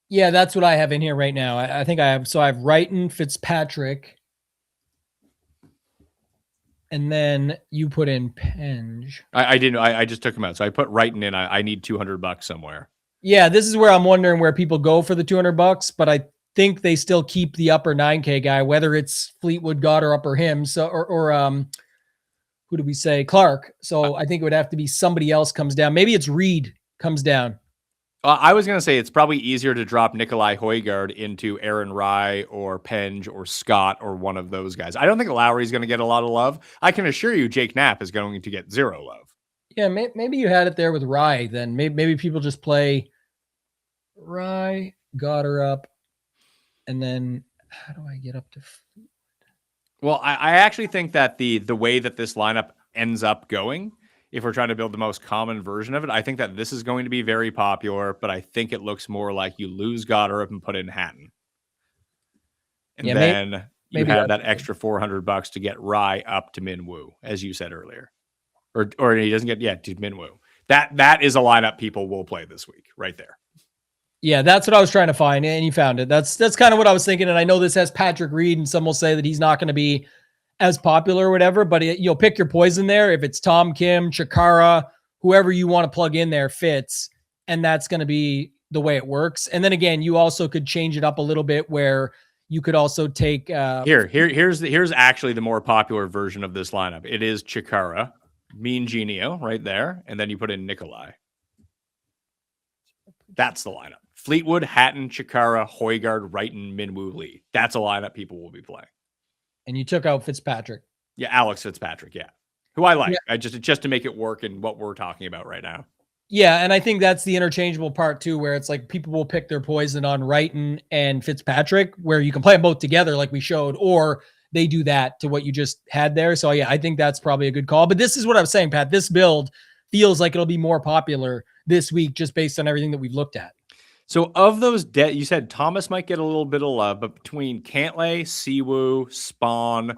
Yeah, that's what I have in here right now. I think I have Wrighton, Fitzpatrick, and then you put in Penge. I didn't. I just took him out. So I put Wrighton in. I need $200 somewhere. Yeah, this is where I'm wondering where people go for the $200, but I think they still keep the upper 9K guy, whether it's Fleetwood, Goddard, up or him. So, or who do we say? Clark. So I think it would have to be somebody else comes down. Maybe it's Reed comes down. I was going to say it's probably easier to drop Nikolai Højgaard into Aaron Rye or Penge or Scott or one of those guys. I don't think Lowry's going to get a lot of love. I can assure you Jake Knapp is going to get zero love. Yeah, maybe you had it there with Rye then. Maybe people just play Rye, Goddard up, and then how do I get up to... Well, I actually think that the way that this lineup ends up going, if we're trying to build the most common version of it, I think that this is going to be very popular, but I think it looks more like you lose Goddard up and put in Hatton. And then you have that extra $400 to get Rye up to Minwoo, as you said earlier. Or he doesn't get to Minwoo. That is a lineup people will play this week, right there. Yeah, that's what I was trying to find, and you found it. That's kind of what I was thinking, and I know this has Patrick Reed, and some will say that he's not going to be as popular or whatever, but you'll pick your poison there. If it's Tom Kim, Chikara, whoever you want to plug in there fits, and that's going to be the way it works. And then again, you also could change it up a little bit where you could also take... Here's actually the more popular version of this lineup. It is Chikara, Mean Genio right there, and then you put in Nikolai. That's the lineup. Fleetwood, Hatton, Chikara, Højgaard, Wrighton, Minwoo, Lee. That's a lineup people will be playing. And you took out Fitzpatrick. Yeah, Alex Fitzpatrick, yeah. Who I like. Yeah. I just to make it work in what we're talking about right now. Yeah, and I think that's the interchangeable part too, where it's like people will pick their poison on Wrighton and Fitzpatrick, where you can play them both together like we showed, or they do that to what you just had there. So yeah, I think that's probably a good call. But this is what I was saying, Pat. This build feels like it'll be more popular this week just based on everything that we've looked at. So of those, you said Thomas might get a little bit of love, but between Cantlay, Siwoo, Spawn,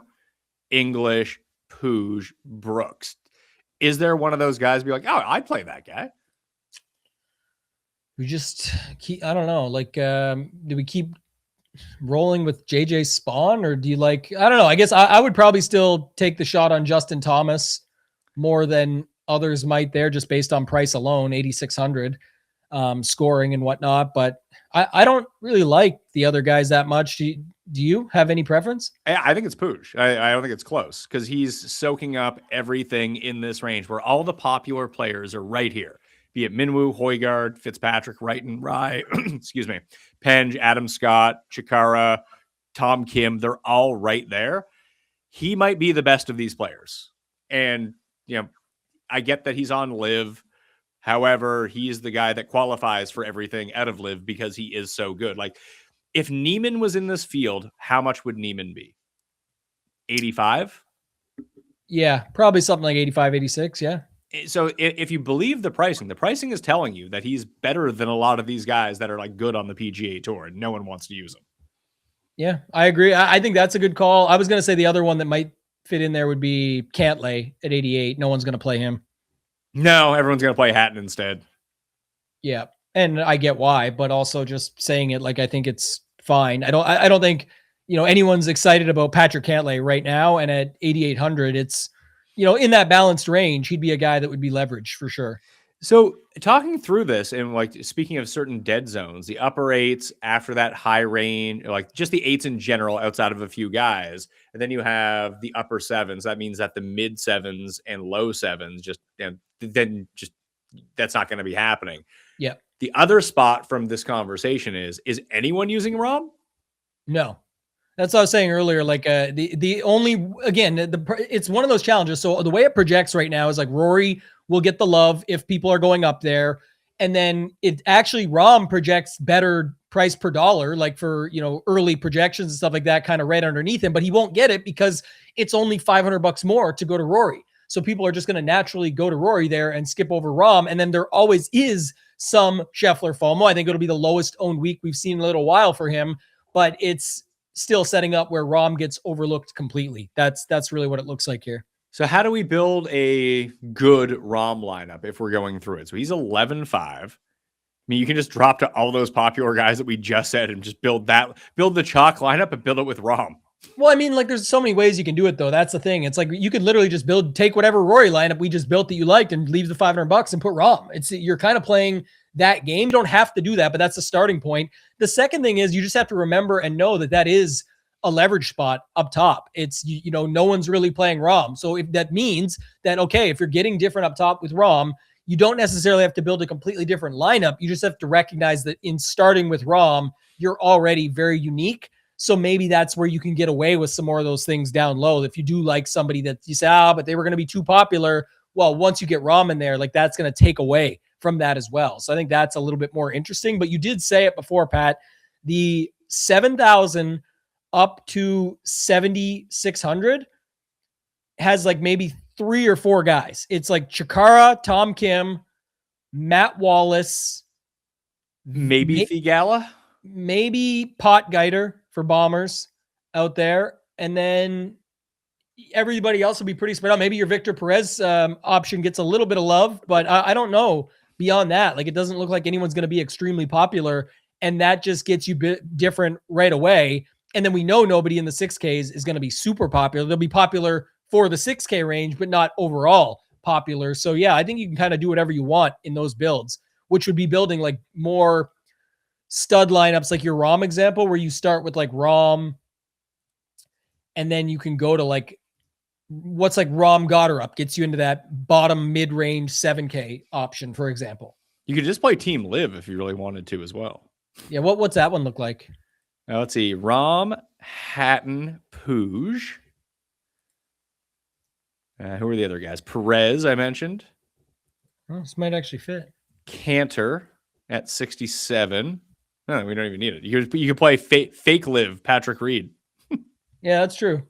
English, Pooj, Brooks, is there one of those guys be like, oh, I'd play that guy? We just keep, I don't know, like, do we keep rolling with JJ Spawn, or do you like, I don't know, I guess I would probably still take the shot on Justin Thomas more than others might there, just based on price alone, 8,600. Scoring and whatnot, but I don't really like the other guys that much. Do you have any preference? I think it's Pooj. I don't think it's close because he's soaking up everything in this range where all the popular players are right here. Be it Minwoo, Højgaard, Fitzpatrick, Wrighton, Rye, excuse me, Penge, Adam Scott, Chikara, Tom Kim. They're all right there. He might be the best of these players. And, I get that he's on live. However, he's the guy that qualifies for everything out of live because he is so good. Like, if Neiman was in this field, how much would Neiman be? 85? Yeah, probably something like 85, 86. Yeah. So if you believe the pricing is telling you that he's better than a lot of these guys that are like good on the PGA Tour and no one wants to use him. Yeah, I agree. I think that's a good call. I was going to say the other one that might fit in there would be Cantlay at 88. No one's going to play him. No, everyone's going to play Hatton instead. Yeah. And I get why, but also just saying it, like, I think it's fine. I don't think, anyone's excited about Patrick Cantlay right now. And at 8,800, it's, in that balanced range, he'd be a guy that would be leveraged for sure. So talking through this and like speaking of certain dead zones, the upper eights after that high range, like just the eights in general outside of a few guys. And then you have the upper sevens. That means that the mid sevens and low sevens then just that's not going to be happening. Yeah. The other spot from this conversation is anyone using Rahm? No. That's what I was saying earlier. Like the only, again, it's one of those challenges. So the way it projects right now is like Rory will get the love if people are going up there. And then it actually, Rahm projects better price per dollar, like for, early projections and stuff like that, kind of right underneath him, but he won't get it because it's only $500 more to go to Rory. So people are just going to naturally go to Rory there and skip over Rahm. And then there always is some Scheffler FOMO. I think it'll be the lowest owned week we've seen in a little while for him, but it's still setting up where Rahm gets overlooked completely. That's really what it looks like here. So how do we build a good Rahm lineup if we're going through it? So he's 11-5. I mean, you can just drop to all those popular guys that we just said and just build the chalk lineup and build it with Rahm. Well, I mean, like there's so many ways you can do it though. That's the thing. It's like you could literally just take whatever Rory lineup we just built that you liked and leave the $500 and put Rahm. You're kind of playing that game. You don't have to do that, but that's the starting point. The second thing is you just have to remember and know that is a leverage spot up top. It's, no one's really playing Rahm. So if that means that, okay, if you're getting different up top with Rahm, you don't necessarily have to build a completely different lineup. You just have to recognize that in starting with Rahm, you're already very unique. So maybe that's where you can get away with some more of those things down low. If you do like somebody that you say, but they were going to be too popular. Well, once you get Rahm in there, like that's going to take away from that as well. So I think that's a little bit more interesting, but you did say it before, Pat, the 7,000 up to 7,600 has like maybe 3 or 4 guys. It's like Chikara, Tom Kim, Matt Wallace, maybe Thigala, maybe Pot Geiter for Bombers out there. And then everybody else will be pretty spread out. Maybe your Victor Perez option gets a little bit of love, but I don't know beyond that. Like it doesn't look like anyone's going to be extremely popular, and that just gets you different right away. And then we know nobody in the 6Ks is going to be super popular. They'll be popular for the 6K range, but not overall popular. So yeah, I think you can kind of do whatever you want in those builds, which would be building like more stud lineups, like your Rahm example, where you start with like Rahm, and then you can go to like what's like Rahm Goddard gets you into that bottom mid-range 7K option, for example. You could just play Team Live if you really wanted to as well. Yeah, what's that one look like? Now, let's see. Rahm, Hatton, Puig. Who are the other guys? Perez, I mentioned. Oh, this might actually fit. Cantor at 67. No, we don't even need it. You could play fake Live, Patrick Reed. Yeah, that's true.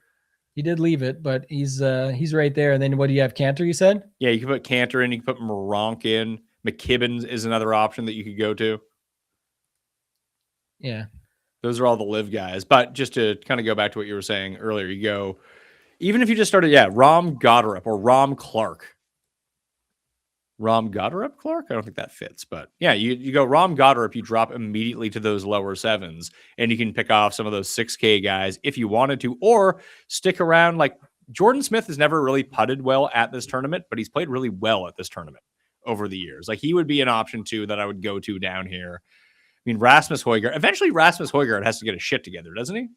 He did leave it, but he's right there. And then what do you have? Cantor, you said? Yeah, you can put Cantor in. You can put Moronk in. McKibben is another option that you could go to. Yeah. Those are all the Live guys. But just to kind of go back to what you were saying earlier, you go, even if you just started, Rahm Goddard or Rahm Clark. Rahm Goddard Clark? I don't think that fits. But yeah, you go Rahm Goddard, you drop immediately to those lower sevens, and you can pick off some of those 6K guys if you wanted to, or stick around. Like Jordan Smith has never really putted well at this tournament, but he's played really well at this tournament over the years. Like he would be an option too that I would go to down here. I mean, Rasmus Højgaard. Eventually, Rasmus Højgaard has to get his shit together, doesn't he?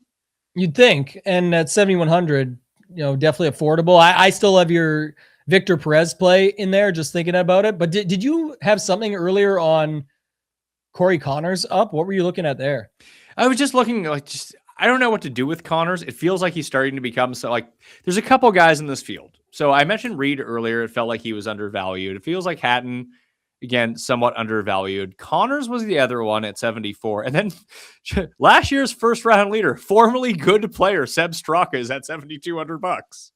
You'd think. And at 7,100, definitely affordable. I still have your Victor Perez play in there, just thinking about it. But did you have something earlier on Corey Connors up? What were you looking at there? I was just looking I don't know what to do with Connors. It feels like he's starting to become there's a couple guys in this field. So I mentioned Reed earlier. It felt like he was undervalued. It feels like Hatton, again, somewhat undervalued. Connors was the other one at 74. And then last year's first round leader, formerly good player, Seb Straka, is at $7,200.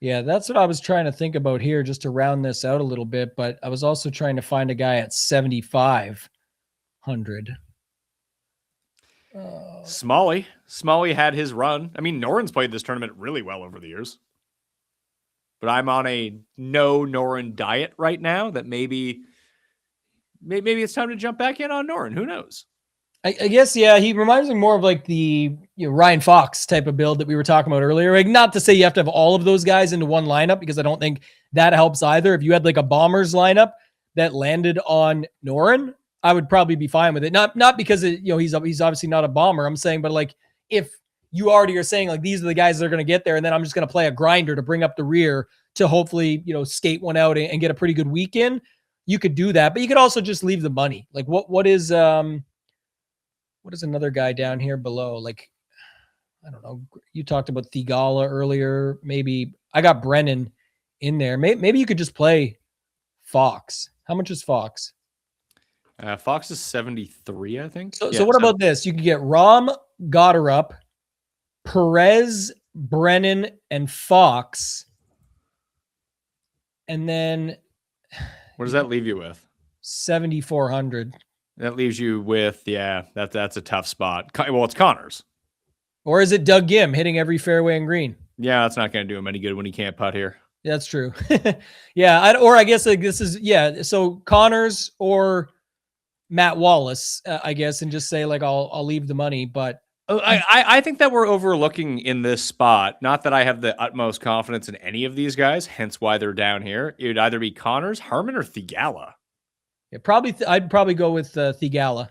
Yeah, that's what I was trying to think about here, just to round this out a little bit. But I was also trying to find a guy at 7,500. Smalley had his run. I mean, Noren's played this tournament really well over the years. But I'm on a no Noren diet right now that maybe it's time to jump back in on Noren. Who knows? I guess, yeah, he reminds me more of like the Ryan Fox type of build that we were talking about earlier. Like, not to say you have to have all of those guys into one lineup, because I don't think that helps either. If you had like a Bombers lineup, that landed on Noren, I would probably be fine with it. Not because he's obviously not a bomber. I'm saying, but like if you already are saying like these are the guys that are going to get there, and then I'm just going to play a grinder to bring up the rear to hopefully skate one out and get a pretty good weekend. You could do that, but you could also just leave the money. Like what is another guy down here below? Like I don't know. You talked about Thigala earlier. Maybe I got Brennan in there. Maybe you could just play Fox. How much is Fox? Fox is 73, I think. So what about this? You could get Rahm, Goddard, Perez, Brennan, and Fox. And then what does that leave you with? 7,400. That leaves you with, that's a tough spot. Well, it's Connors. Or is it Doug Gim hitting every fairway and green? Yeah, that's not going to do him any good when he can't putt here. That's true. Yeah, I guess like this is, so Connors or Matt Wallace, I guess, and just say like I'll leave the money, but I think that we're overlooking in this spot. Not that I have the utmost confidence in any of these guys, hence why they're down here. It would either be Connors, Harmon, or Thigala. Yeah, I'd probably go with Thigala.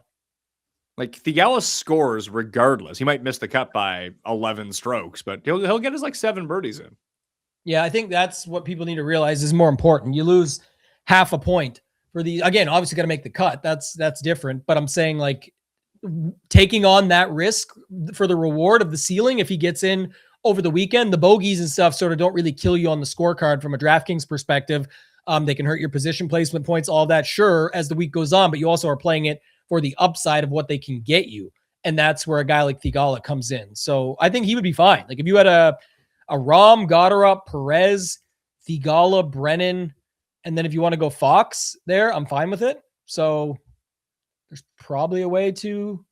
Like Thigala scores regardless. He might miss the cut by 11 strokes, but he'll get his like 7 birdies in. Yeah, I think that's what people need to realize is more important. You lose half a point for the again. Obviously, got to make the cut. That's different. But I'm saying like taking on that risk for the reward of the ceiling. If he gets in over the weekend, the bogeys and stuff sort of don't really kill you on the scorecard from a DraftKings perspective. They can hurt your position placement points, all that, sure, as the week goes on, but you also are playing it for the upside of what they can get you. And that's where a guy like Thigala comes in. So I think he would be fine. Like if you had a Rahm, Goddard, Perez, Thigala, Brennan, and then if you want to go Fox there, I'm fine with it. So there's probably a way to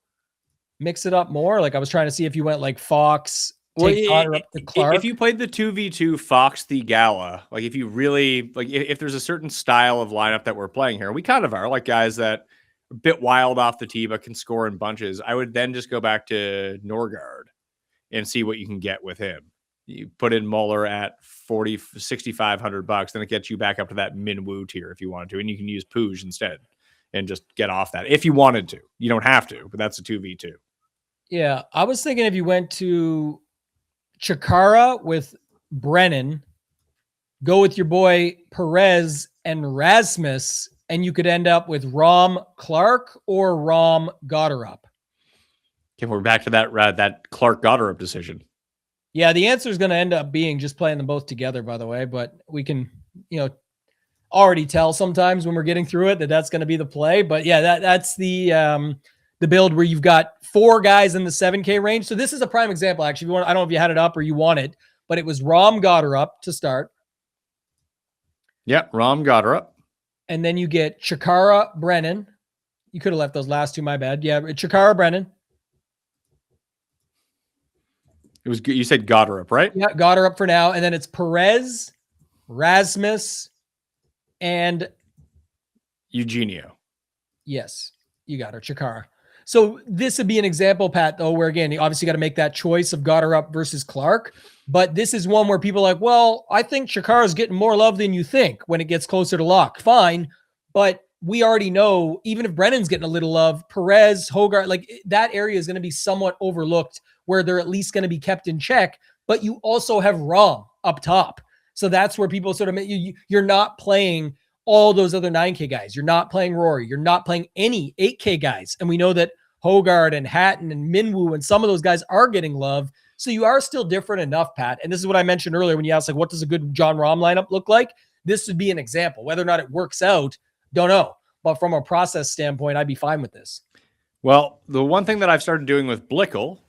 mix it up more. Like I was trying to see if you went like Fox, Goddard up to Clark. If you played the 2v2 Fox Thigala, like if you really like, if there's a certain style of lineup that we're playing here, we kind of are like guys that are a bit wild off the tee but can score in bunches. I would then just go back to Norgard and see what you can get with him. You put in Muller at $6,500, then it gets you back up to that Min Woo tier if you wanted to, and you can use Pooj instead and just get off that if you wanted to. You don't have to, but that's a 2v2. Yeah, I was thinking if you went to Chikara with Brennan, go with your boy Perez and Rasmus, and you could end up with Rahm Clark or Rahm Goddard. Okay, we're back to that Clark Goddard decision. Yeah, the answer is going to end up being just playing them both together, by the way, but we can, already tell sometimes when we're getting through it that that's going to be the play. But yeah, that's the build where you've got 4 guys in the 7K range. So this is a prime example, actually. If you want, I don't know if you had it up or you want it, but it was Rahm Goddard up to start. Yeah, Rahm Goddard. And then you get Chikara Brennan. You could have left those last 2, my bad. Yeah, Chikara Brennan. It was good. You said Goddard up, right? Yeah, Goddard up for now. And then it's Perez, Rasmus, and Eugenio. Yes, you got her, Chikara. So this would be an example, Pat, though, where again, you obviously got to make that choice of Goddard up versus Clark. But this is one where people are like, well, I think Chikara is getting more love than you think when it gets closer to lock. Fine. But we already know, even if Brennan's getting a little love, Perez, Hogart, like that area is going to be somewhat overlooked where they're at least going to be kept in check. But you also have Rahm up top. So that's where people sort of, you're not playing all those other 9K guys. You're not playing Rory. You're not playing any 8K guys. And we know that Hogard and Hatton and Minwoo and some of those guys are getting love. So you are still different enough, Pat. And this is what I mentioned earlier when you asked, like, what does a good John Rahm lineup look like? This would be an example. Whether or not it works out, don't know. But from a process standpoint, I'd be fine with this. Well, the one thing that I've started doing with Blickle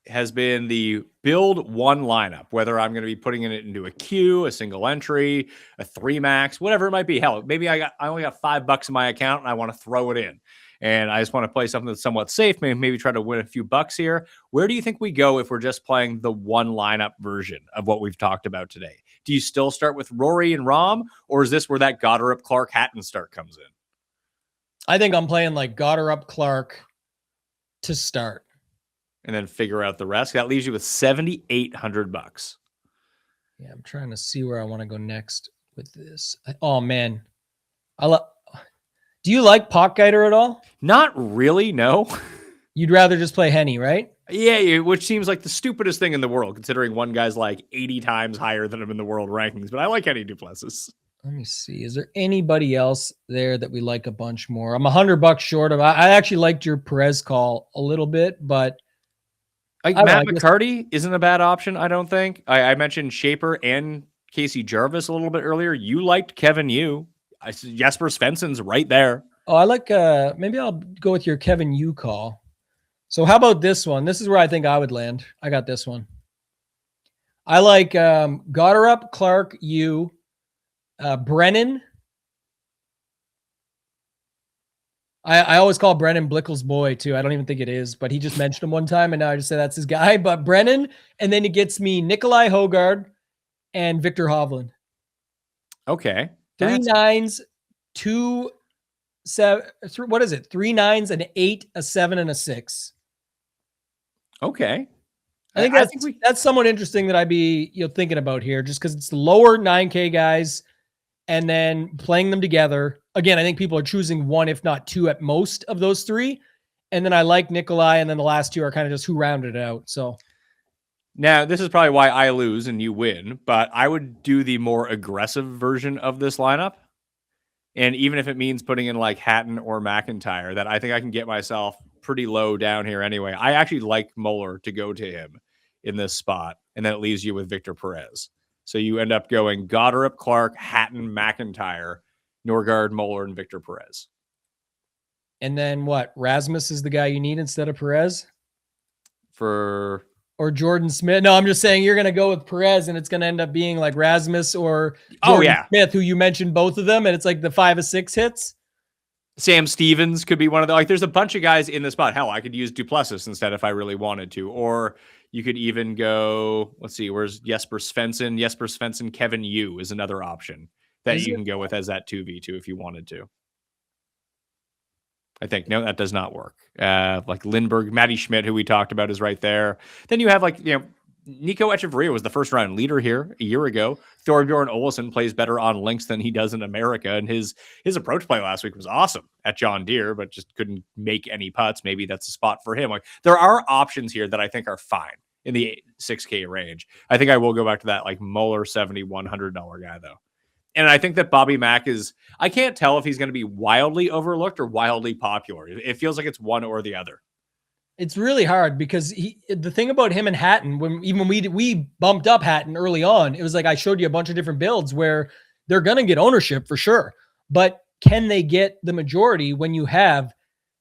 has been the build one lineup, whether I'm going to be putting it into a queue, a single entry, a 3 max, whatever it might be. Hell, maybe I only got $5 in my account and I want to throw it in. And I just want to play something that's somewhat safe, maybe try to win a few bucks here. Where do you think we go if we're just playing the one lineup version of what we've talked about today? Do you still start with Rory and Rahm, or is this where that Goddard, Clark, Hatton start comes in? I think I'm playing like Goddard, Clark to start. And then figure out the rest. That leaves you with $7,800. Yeah, I'm trying to see where I want to go next with this. Oh, man. Do you like Pockgeiter at all? Not really, no. You'd rather just play Henny, right? Yeah, which seems like the stupidest thing in the world, considering one guy's like 80 times higher than him in the world rankings. But I like Henny Duplessis. Let me see. Is there anybody else there that we like a bunch more? I'm $100 short of. I actually liked your Perez call a little bit, but Like Matt McCarty isn't a bad option, I don't think. I mentioned Shaper and Casey Jarvis a little bit earlier. You liked Kevin Yu. Jesper Svensson's right there. Oh, I like. Maybe I'll go with your Kevin Yu call. So how about this one? This is where I think I would land. I got this one. I like Gotterup, Clark, Yu, Brennan. I always call Brennan Blickel's boy too. I don't even think it is, but he just mentioned him one time, and now I just say that's his guy. But Brennan, and then it gets me Nikolai Hogard and Victor Hovland. Okay. 3 9s, 2 7. What is it? 3 9s, an 8, a 7, and a 6. Okay. I think that's somewhat interesting that I'd be thinking about here, just because it's the lower 9K guys, and then playing them together. Again, I think people are choosing one, if not two, at most of those three. And then I like Nikolai, and then the last two are kind of just who rounded it out. So now this is probably why I lose and you win, but I would do the more aggressive version of this lineup. And even if it means putting in like Hatton or McIntyre, that I think I can get myself pretty low down here anyway. I actually like Moeller to go to him in this spot, and then it leaves you with Victor Perez. So you end up going Gotterup, Clark, Hatton, McIntyre, Norgard, Moeller, and Victor Perez. And then what? Rasmus is the guy you need instead of Perez? Or Jordan Smith? No, I'm just saying you're going to go with Perez, and it's going to end up being like Rasmus or Jordan Smith, who you mentioned both of them, and it's like the 5 of 6 hits. Sam Stevens could be one of the, like, there's a bunch of guys in the spot. Hell, I could use Duplessis instead if I really wanted to. Or you could even go, let's see, where's Jesper Svensson? Jesper Svensson, Kevin Yu is another option that you can go with as that 2v2 if you wanted to. I think, no, that does not work. Like Lindbergh, Matty Schmidt, who we talked about, is right there. Then you have Nico Echeverria was the first round leader here a year ago. Thorbjorn Olesen plays better on links than he does in America. And his approach play last week was awesome at John Deere, but just couldn't make any putts. Maybe that's a spot for him. Like, there are options here that I think are fine in the 6K range. I think I will go back to that like Moeller $7,100 guy though. And I think that Bobby Mack I can't tell if he's going to be wildly overlooked or wildly popular. It feels like it's one or the other. It's really hard because the thing about him and Hatton, when we bumped up Hatton early on, it was like I showed you a bunch of different builds where they're going to get ownership for sure. But can they get the majority when you have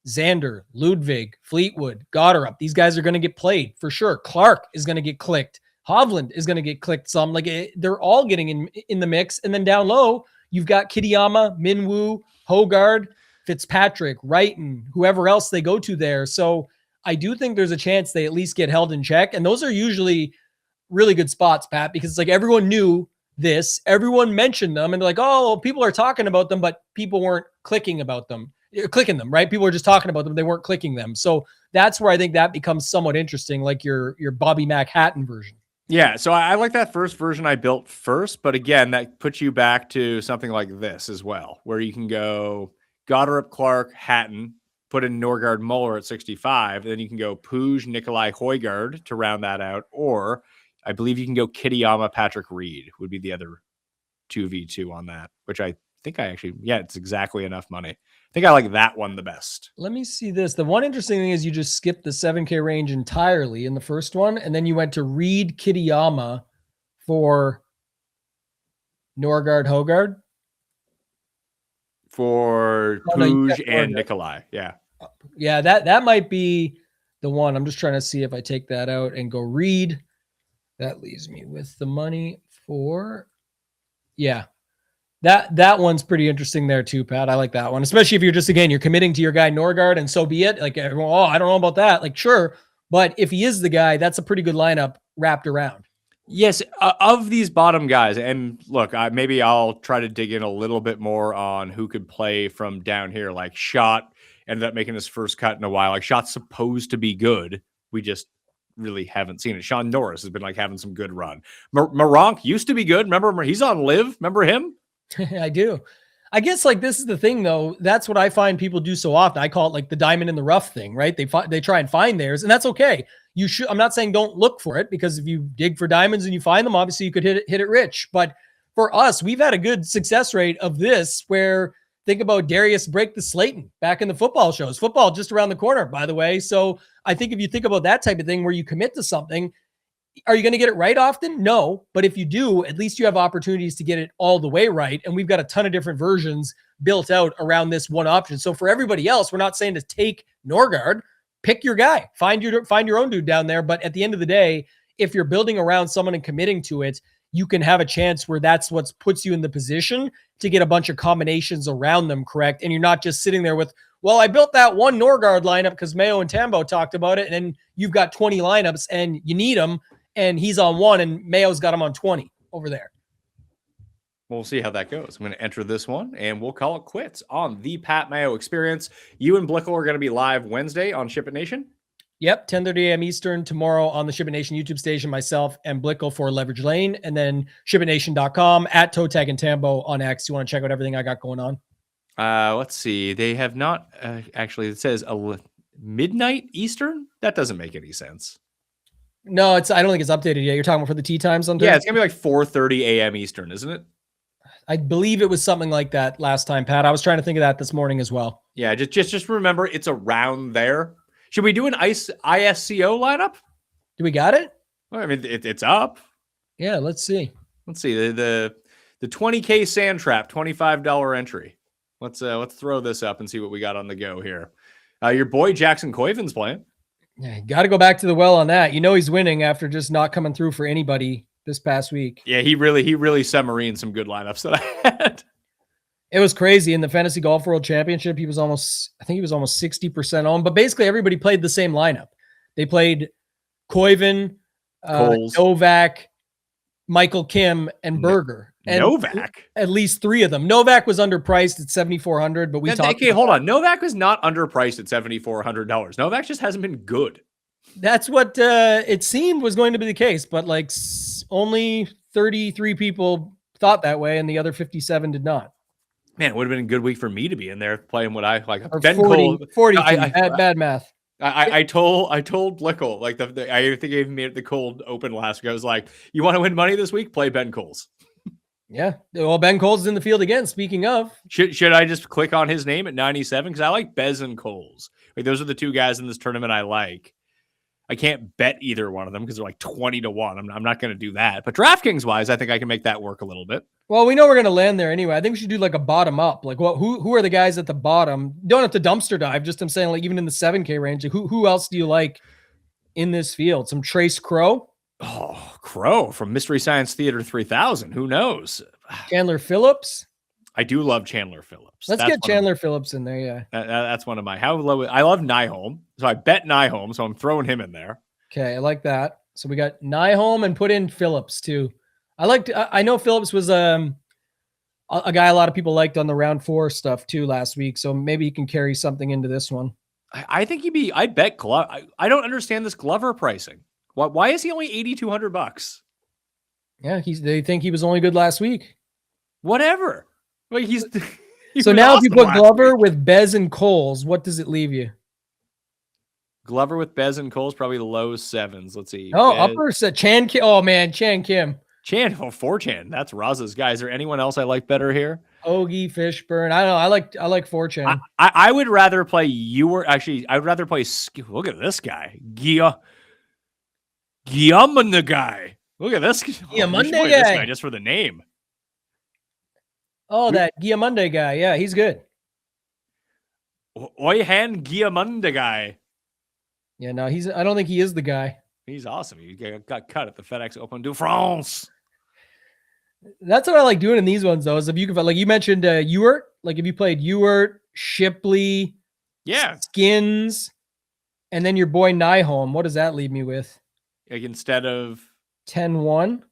Xander, Ludwig, Fleetwood, Gotterup? These guys are going to get played for sure. Clark is going to get clicked. Hovland is going to get clicked some. Like they're all getting in the mix. And then down low, you've got Kitayama, Minwoo, Hogard, Fitzpatrick, Wrighton, whoever else they go to there. So I do think there's a chance they at least get held in check. And those are usually really good spots, Pat, because it's like everyone knew this. Everyone mentioned them. And they're like, oh, well, people are talking about them, but people weren't clicking them, right? People were just talking about them. They weren't clicking them. So that's where I think that becomes somewhat interesting, like your Bobby Mack Hatton version. Yeah, so I like that first version I built first, but again, that puts you back to something like this as well, where you can go Gotterup, Clark, Hatton, put in Norgard, Moeller at 65, then you can go Puig, Nikolai, Højgaard to round that out, or I believe you can go Kitayama, Patrick Reed would be the other 2v2 on that, which I think it's exactly enough money. I think I like that one the best. Let me see this. The one interesting thing is you just skipped the 7K range entirely in the first one, and then you went to Reed, Kitayama for Norgard, Højgaard. For Puig and Nikolai. Yeah. Yeah, that might be the one. I'm just trying to see if I take that out and go Reed. That leaves me with the money for, That one's pretty interesting there too, Pat. I like that one, especially if you're committing to your guy Norgard, and so be it. Like, I don't know about that. Like, sure, but if he is the guy, that's a pretty good lineup wrapped around. Yes, of these bottom guys, and look, maybe I'll try to dig in a little bit more on who could play from down here. Like Schott ended up making his first cut in a while. Like Schott's supposed to be good. We just really haven't seen it. Sean Norris has been like having some good run. Maronk used to be good. Remember, he's on Live. Remember him? I do. I guess like this is the thing though. That's what I find people do so often. I call it like the diamond in the rough thing, right? They try and find theirs, and that's okay. You should. I'm not saying don't look for it, because if you dig for diamonds and you find them, obviously you could hit it rich. But for us, we've had a good success rate of this. Where think about Darius break the Slayton back in the football shows. Football just around the corner, by the way. So I think if you think about that type of thing where you commit to something, are you going to get it right often? No. But if you do, at least you have opportunities to get it all the way right. And we've got a ton of different versions built out around this one option. So for everybody else, we're not saying to take Norgard. Pick your guy. Find your own dude down there. But at the end of the day, if you're building around someone and committing to it, you can have a chance where that's what puts you in the position to get a bunch of combinations around them correct. And you're not just sitting there with, well, I built that one Norgard lineup because Mayo and Tambo talked about it. And then you've got 20 lineups and you need them. And he's on one and Mayo's got him on 20 over there. We'll see how that goes. I'm going to enter this one and we'll call it quits on the Pat Mayo experience. You and Blickle are going to be live Wednesday on Ship It Nation. Yep, 10:30 a.m. Eastern tomorrow on the Ship It Nation YouTube station, myself and Blickle for Leverage Lane, and then shipitnation.com at Toe Tag and Tambo on X. You want to check out everything I got going on? Let's see. They have not actually, it says midnight Eastern. That doesn't make any sense. No, I don't think it's updated yet. You're talking about for the tea times on Thursday? Yeah, it's going to be like 4:30 a.m. Eastern, isn't it? I believe it was something like that last time, Pat. I was trying to think of that this morning as well. Yeah, just remember it's around there. Should we do an ISCO lineup? Do we got it? Well, I mean, it's up. Yeah, let's see. Let's see the 20K sand trap, $25 entry. Let's throw this up and see what we got on the go here. Your boy Jackson Coyvin's playing. Yeah, got to go back to the well on that. You know he's winning after just not coming through for anybody this past week. Yeah, he really submarined some good lineups that I had. It was crazy in the Fantasy Golf World Championship. I think he was almost 60% on, but basically everybody played the same lineup. They played Koivin, Novak, Michael Kim, and Berger. And Novak? At least three of them. Novak was underpriced at $7,400, but hold on. Novak was not underpriced at $7,400. Novak just hasn't been good. That's what it seemed was going to be the case, but like only 33 people thought that way, and the other 57 did not. Man, it would have been a good week for me to be in there playing what I like. Or Ben 40, 40 bad math. I told Blickle, like I think I even made it the cold open last week. I was like, you want to win money this week? Play Ben Coles. Yeah. Well, Ben Coles is in the field again. Speaking of, should I just click on his name at 97? Because I like Bez and Coles. Like those are the two guys in this tournament I like. I can't bet either one of them because they're like 20 to 1. I'm not going to do that. But DraftKings wise, I think I can make that work a little bit. Well, we know we're going to land there anyway. I think we should do like a bottom up. Like, who are the guys at the bottom? Don't have to dumpster dive. Just I'm saying, like, even in the 7K range, like, who else do you like in this field? Some Trace Crow. Oh, Crow from Mystery Science Theater 3000. Who knows? Chandler Phillips. I do love Chandler Phillips. Let's get Chandler Phillips in there. Yeah. That's one of my, how low. I love Nyholm. So I bet Nyholm. So I'm throwing him in there. Okay. I like that. So we got Nyholm and put in Phillips too. I know Phillips was a guy a lot of people liked on the round 4 stuff too last week. So maybe he can carry something into this one. I think I'd bet Glover. I don't understand this Glover pricing. Why is he only $8,200? Yeah. They think he was only good last week. Whatever. Like he so now if you put Glover with Bez and Coles, what does it leave you? Glover with Bez and Coles, probably low 7s. Let's see. Oh, upper set. Chan Kim. Oh man, Chan Kim. 4chan. That's Raza's guy. Is there anyone else I like better here? Ogie, Fishburne. I don't know. I like 4chan. I would rather play I would rather play. Look at this guy. Guillamanda guy. Look at this. Guillamanda guy. This guy just for the name. Oh, that Guillamanda guy. Yeah, he's good. Oyhan Guillamanda guy. Yeah, no, I don't think he is the guy. He's awesome. He got cut at the FedEx Open de France. That's what I like doing in these ones, though, is if you could, like you mentioned, Ewert. Like if you played Ewert, Shipley, Skins, and then your boy Nyholm, what does that leave me with? Like instead of 10-1?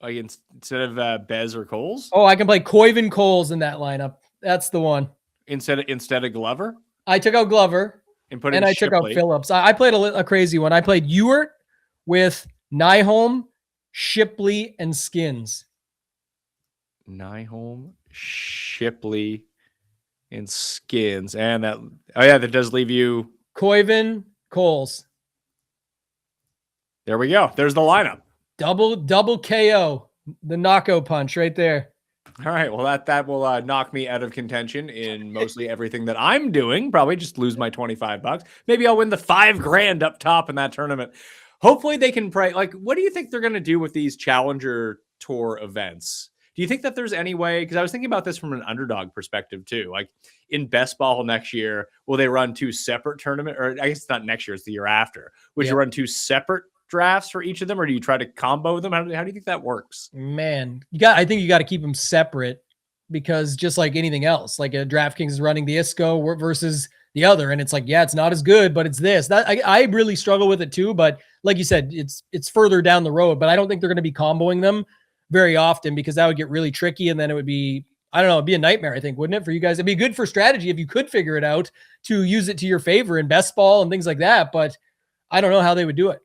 Like instead of Bez or Coles? Oh, I can play Koivin Coles in that lineup. That's the one. Instead of Glover? I took out Glover. And I took out Phillips. I played a crazy one. I played Ewert with Nyholm, Shipley, and Skins. Nyholm, Shipley, and Skins. And that does leave you Koiven, Coles. There we go. There's the lineup. Double KO. The knockout punch right there. All right. Well, that will knock me out of contention in mostly everything that I'm doing. Probably just lose my $25. Maybe I'll win the $5,000 up top in that tournament. Hopefully they can pray. Like, what do you think they're going to do with these Challenger Tour events? Do you think that there's any way? Because I was thinking about this from an underdog perspective too. Like in best ball next year, will they run 2 separate tournament? Or I guess it's not next year; it's the year after. Would you run 2 separate drafts for each of them, or do you try to combo them? How do you think that works? Man, I think you got to keep them separate, because just like anything else, like a DraftKings is running the ISCO versus the other, and it's like, yeah, it's not as good, but it's this. That I really struggle with it too. But like you said, it's further down the road. But I don't think they're going to be comboing them very often, because that would get really tricky, and then it would be, I don't know, it'd be a nightmare, I think, wouldn't it, for you guys? It'd be good for strategy if you could figure it out to use it to your favor in best ball and things like that. But I don't know how they would do it.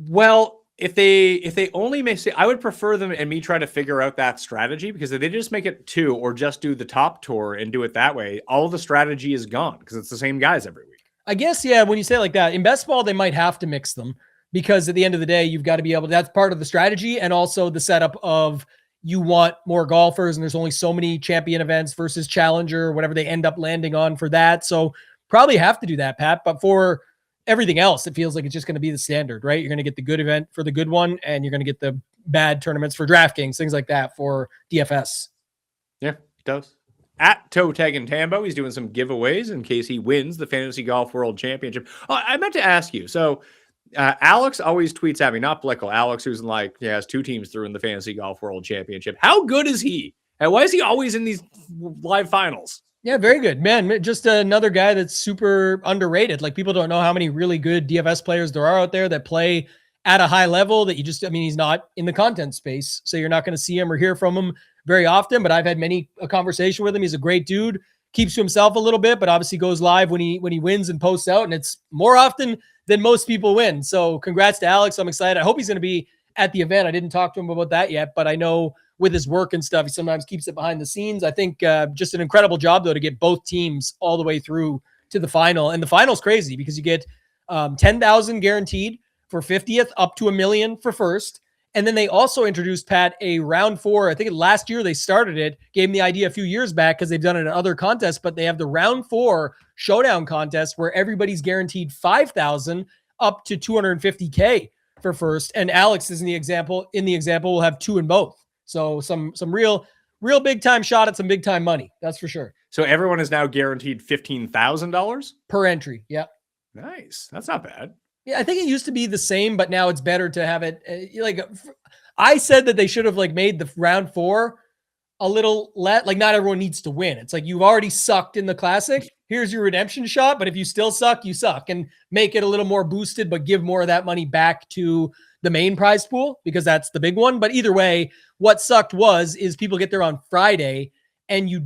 Well, if they only make I would prefer them and me try to figure out that strategy, because if they just make it 2 or just do the top tour and do it that way, all the strategy is gone because it's the same guys every week. I guess, yeah, when you say it like that, in best ball, they might have to mix them, because at the end of the day, you've got to be able to, that's part of the strategy, and also the setup of you want more golfers, and there's only so many champion events versus challenger, whatever they end up landing on for that. So probably have to do that, Pat. But for everything else, it feels like it's just going to be the standard, right? You're going to get the good event for the good one, and you're going to get the bad tournaments for DraftKings, things like that for DFS. Yeah, it does. At Toe Tag and Tambo, he's doing some giveaways in case he wins the Fantasy Golf World Championship. Oh, I meant to ask you. So Alex always tweets at me, not Blickle. Alex, who's has 2 teams through in the Fantasy Golf World Championship. How good is he? And why is he always in these live finals? Yeah, very good, man. Just another guy that's super underrated. Like, people don't know how many really good DFS players there are out there that play at a high level that he's not in the content space. So you're not going to see him or hear from him very often, but I've had a conversation with him. He's a great dude, keeps to himself a little bit, but obviously goes live when he wins and posts out. And it's more often than most people win. So congrats to Alex. I'm excited. I hope he's going to be at the event. I didn't talk to him about that yet, but I know with his work and stuff, he sometimes keeps it behind the scenes. I think just an incredible job, though, to get both teams all the way through to the final. And the final's crazy because you get 10,000 guaranteed for 50th, up to $1 million for first. And then they also introduced, Pat, a round 4. I think last year they started it, gave them the idea a few years back because they've done it in other contests, but they have the round 4 showdown contest where everybody's guaranteed 5,000 up to 250K for first. And Alex is in the example will have 2 in both. So some real big time shot at some big time money. That's for sure. So everyone is now guaranteed $15,000 per entry. Yeah. Nice. That's not bad. Yeah. I think it used to be the same, but now it's better to have it. I said that they should have made the round 4 a little not everyone needs to win. It's like, you've already sucked in the classic. Here's your redemption shot. But if you still suck, you suck, and make it a little more boosted, but give more of that money back to the main prize pool, because that's the big one. But either way, what sucked is people get there on Friday and you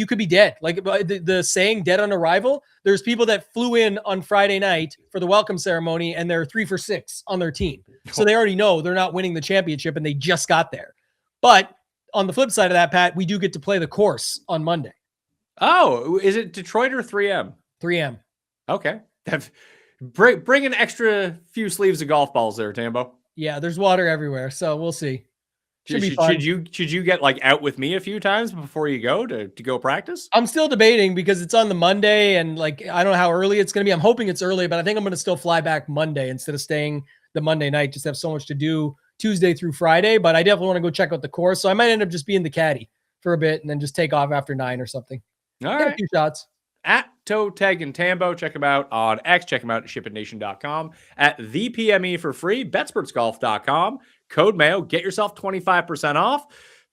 could be dead. Like the saying, dead on arrival. There's people that flew in on Friday night for the welcome ceremony and they're 3 for 6 on their team. So they already know they're not winning the championship and they just got there. But on the flip side of that, Pat, we do get to play the course on Monday. Oh, is it Detroit or 3M? 3M. Okay. Bring an extra few sleeves of golf balls there, Tambo. Yeah, there's water everywhere, so we'll see. Should you get out with me a few times before you go to go practice? I'm still debating because it's on the Monday, and I don't know how early it's going to be. I'm hoping it's early, but I think I'm going to still fly back Monday instead of staying the Monday night. Just have so much to do Tuesday through Friday, but I definitely want to go check out the course. So I might end up just being the caddy for a bit and then just take off after 9 or something. All right. A few shots. At Toe Tag and Tambo, check him out on X, check him out at shipitnation.com, at the PME for free, betsportsgolf.com, code Mayo, get yourself 25% off.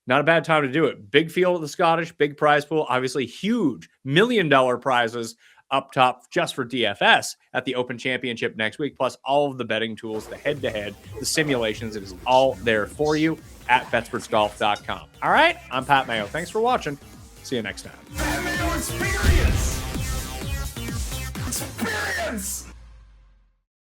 Not a bad time to do it. Big field at the Scottish, big prize pool, obviously huge $1 million prizes up top just for DFS at the Open Championship next week, plus all of the betting tools, the head-to-head, the simulations. It is all there for you at betsportsgolf.com. All right, I'm Pat Mayo. Thanks for watching. See you next time. Mayo Experience! Experience!